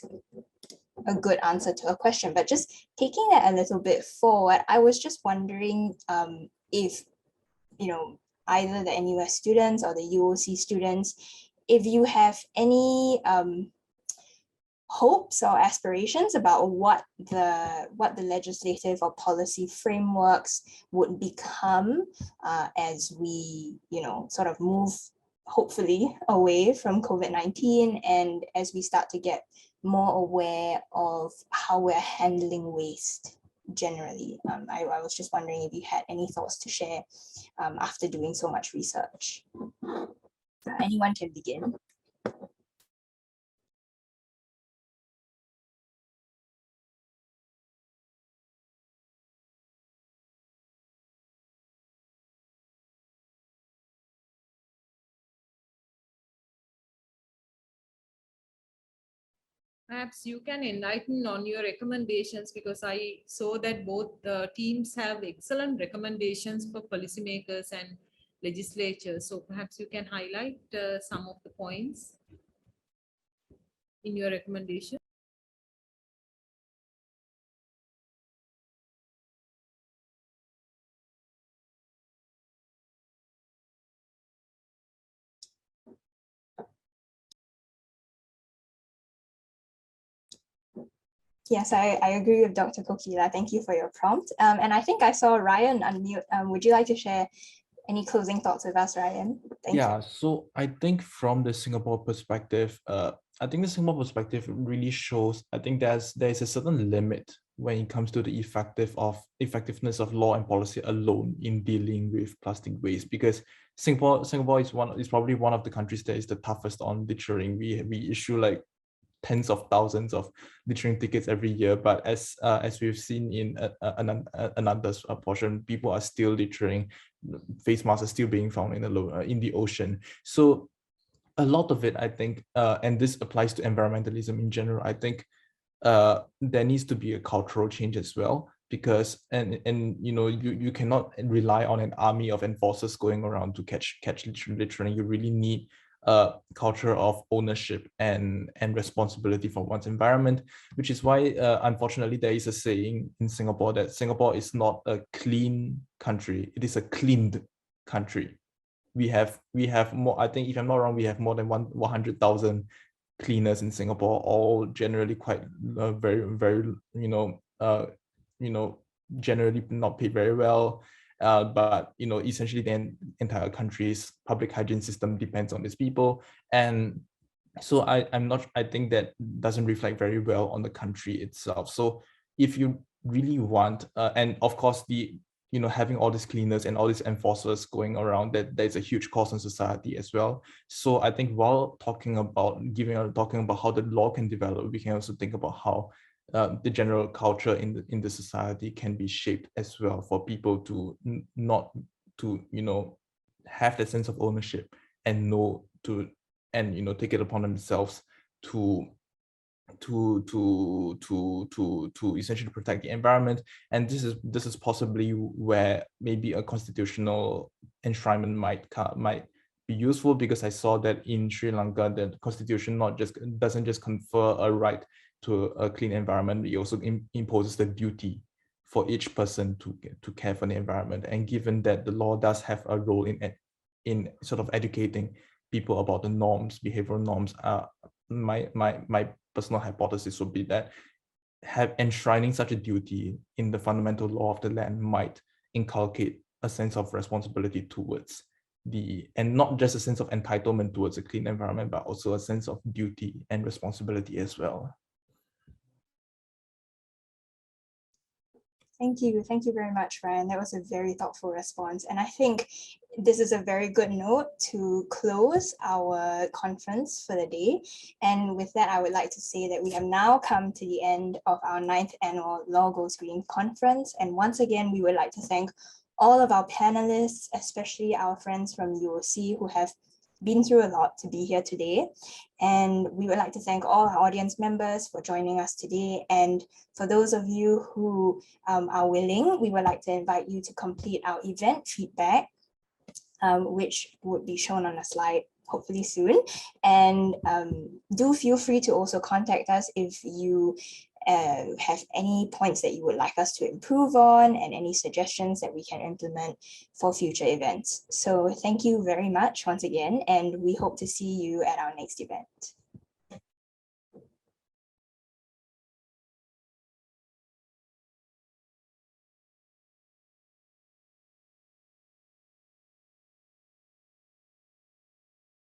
a good answer to a question, but just taking that a little bit forward, I was just wondering if, either the NUS students or the UOC students, if you have any hopes or aspirations about what the legislative or policy frameworks would become as we, sort of move hopefully away from COVID-19, and as we start to get more aware of how we're handling waste generally. I was just wondering if you had any thoughts to share after doing so much research. Anyone can begin. Perhaps you can enlighten on your recommendations, because I saw that both teams have excellent recommendations for policymakers and legislatures. So perhaps you can highlight some of the points in your recommendation. Yes, I agree with Dr. Kokila. Thank you for your prompt. And I think I saw Ryan unmute. Would you like to share any closing thoughts with us, Ryan? Thank you. So I think from the Singapore perspective, I think the Singapore perspective really shows, I think there's a certain limit when it comes to the effectiveness of law and policy alone in dealing with plastic waste, because Singapore is probably one of the countries that is the toughest on littering. We issue like tens of thousands of littering tickets every year, but as we've seen in Ananda's portion, people are still littering. Face masks are still being found in the ocean. So a lot of it, I think, and this applies to environmentalism in general, I think there needs to be a cultural change as well, because you cannot rely on an army of enforcers going around to catch littering. You really need a culture of ownership and responsibility for one's environment, which is why unfortunately there is a saying in Singapore that Singapore is not a clean country, it is a cleaned country. We have more, I think if I'm not wrong, we have more than 100,000 cleaners in Singapore, all generally quite very generally not paid very well. But essentially the entire country's public hygiene system depends on these people, and so I think that doesn't reflect very well on the country itself. So if you really want, and of course the having all these cleaners and all these enforcers going around, that there's a huge cost on society as well. So I think while talking about how the law can develop, we can also think about how the general culture in the society can be shaped as well, for people to not to have that sense of ownership and take it upon themselves to essentially protect the environment. And this is possibly where maybe a constitutional enshrinement might be useful, because I saw that in Sri Lanka, the constitution doesn't just confer a right to a clean environment, it also imposes the duty for each person to care for the environment. And given that the law does have a role in sort of educating people about the norms, behavioral norms, my personal hypothesis would be that enshrining such a duty in the fundamental law of the land might inculcate a sense of responsibility towards and not just a sense of entitlement towards a clean environment, but also a sense of duty and responsibility as well. Thank you. Thank you very much, Ryan. That was a very thoughtful response. And I think this is a very good note to close our conference for the day. And with that, I would like to say that we have now come to the end of our 9th annual Law Goes Green conference. And once again, we would like to thank all of our panelists, especially our friends from UOC who have been through a lot to be here today. And we would like to thank all our audience members for joining us today. And for those of you who are willing, we would like to invite you to complete our event feedback, which would be shown on a slide hopefully soon. And do feel free to also contact us if you have any points that you would like us to improve on and any suggestions that we can implement for future events. So thank you very much once again, and we hope to see you at our next event.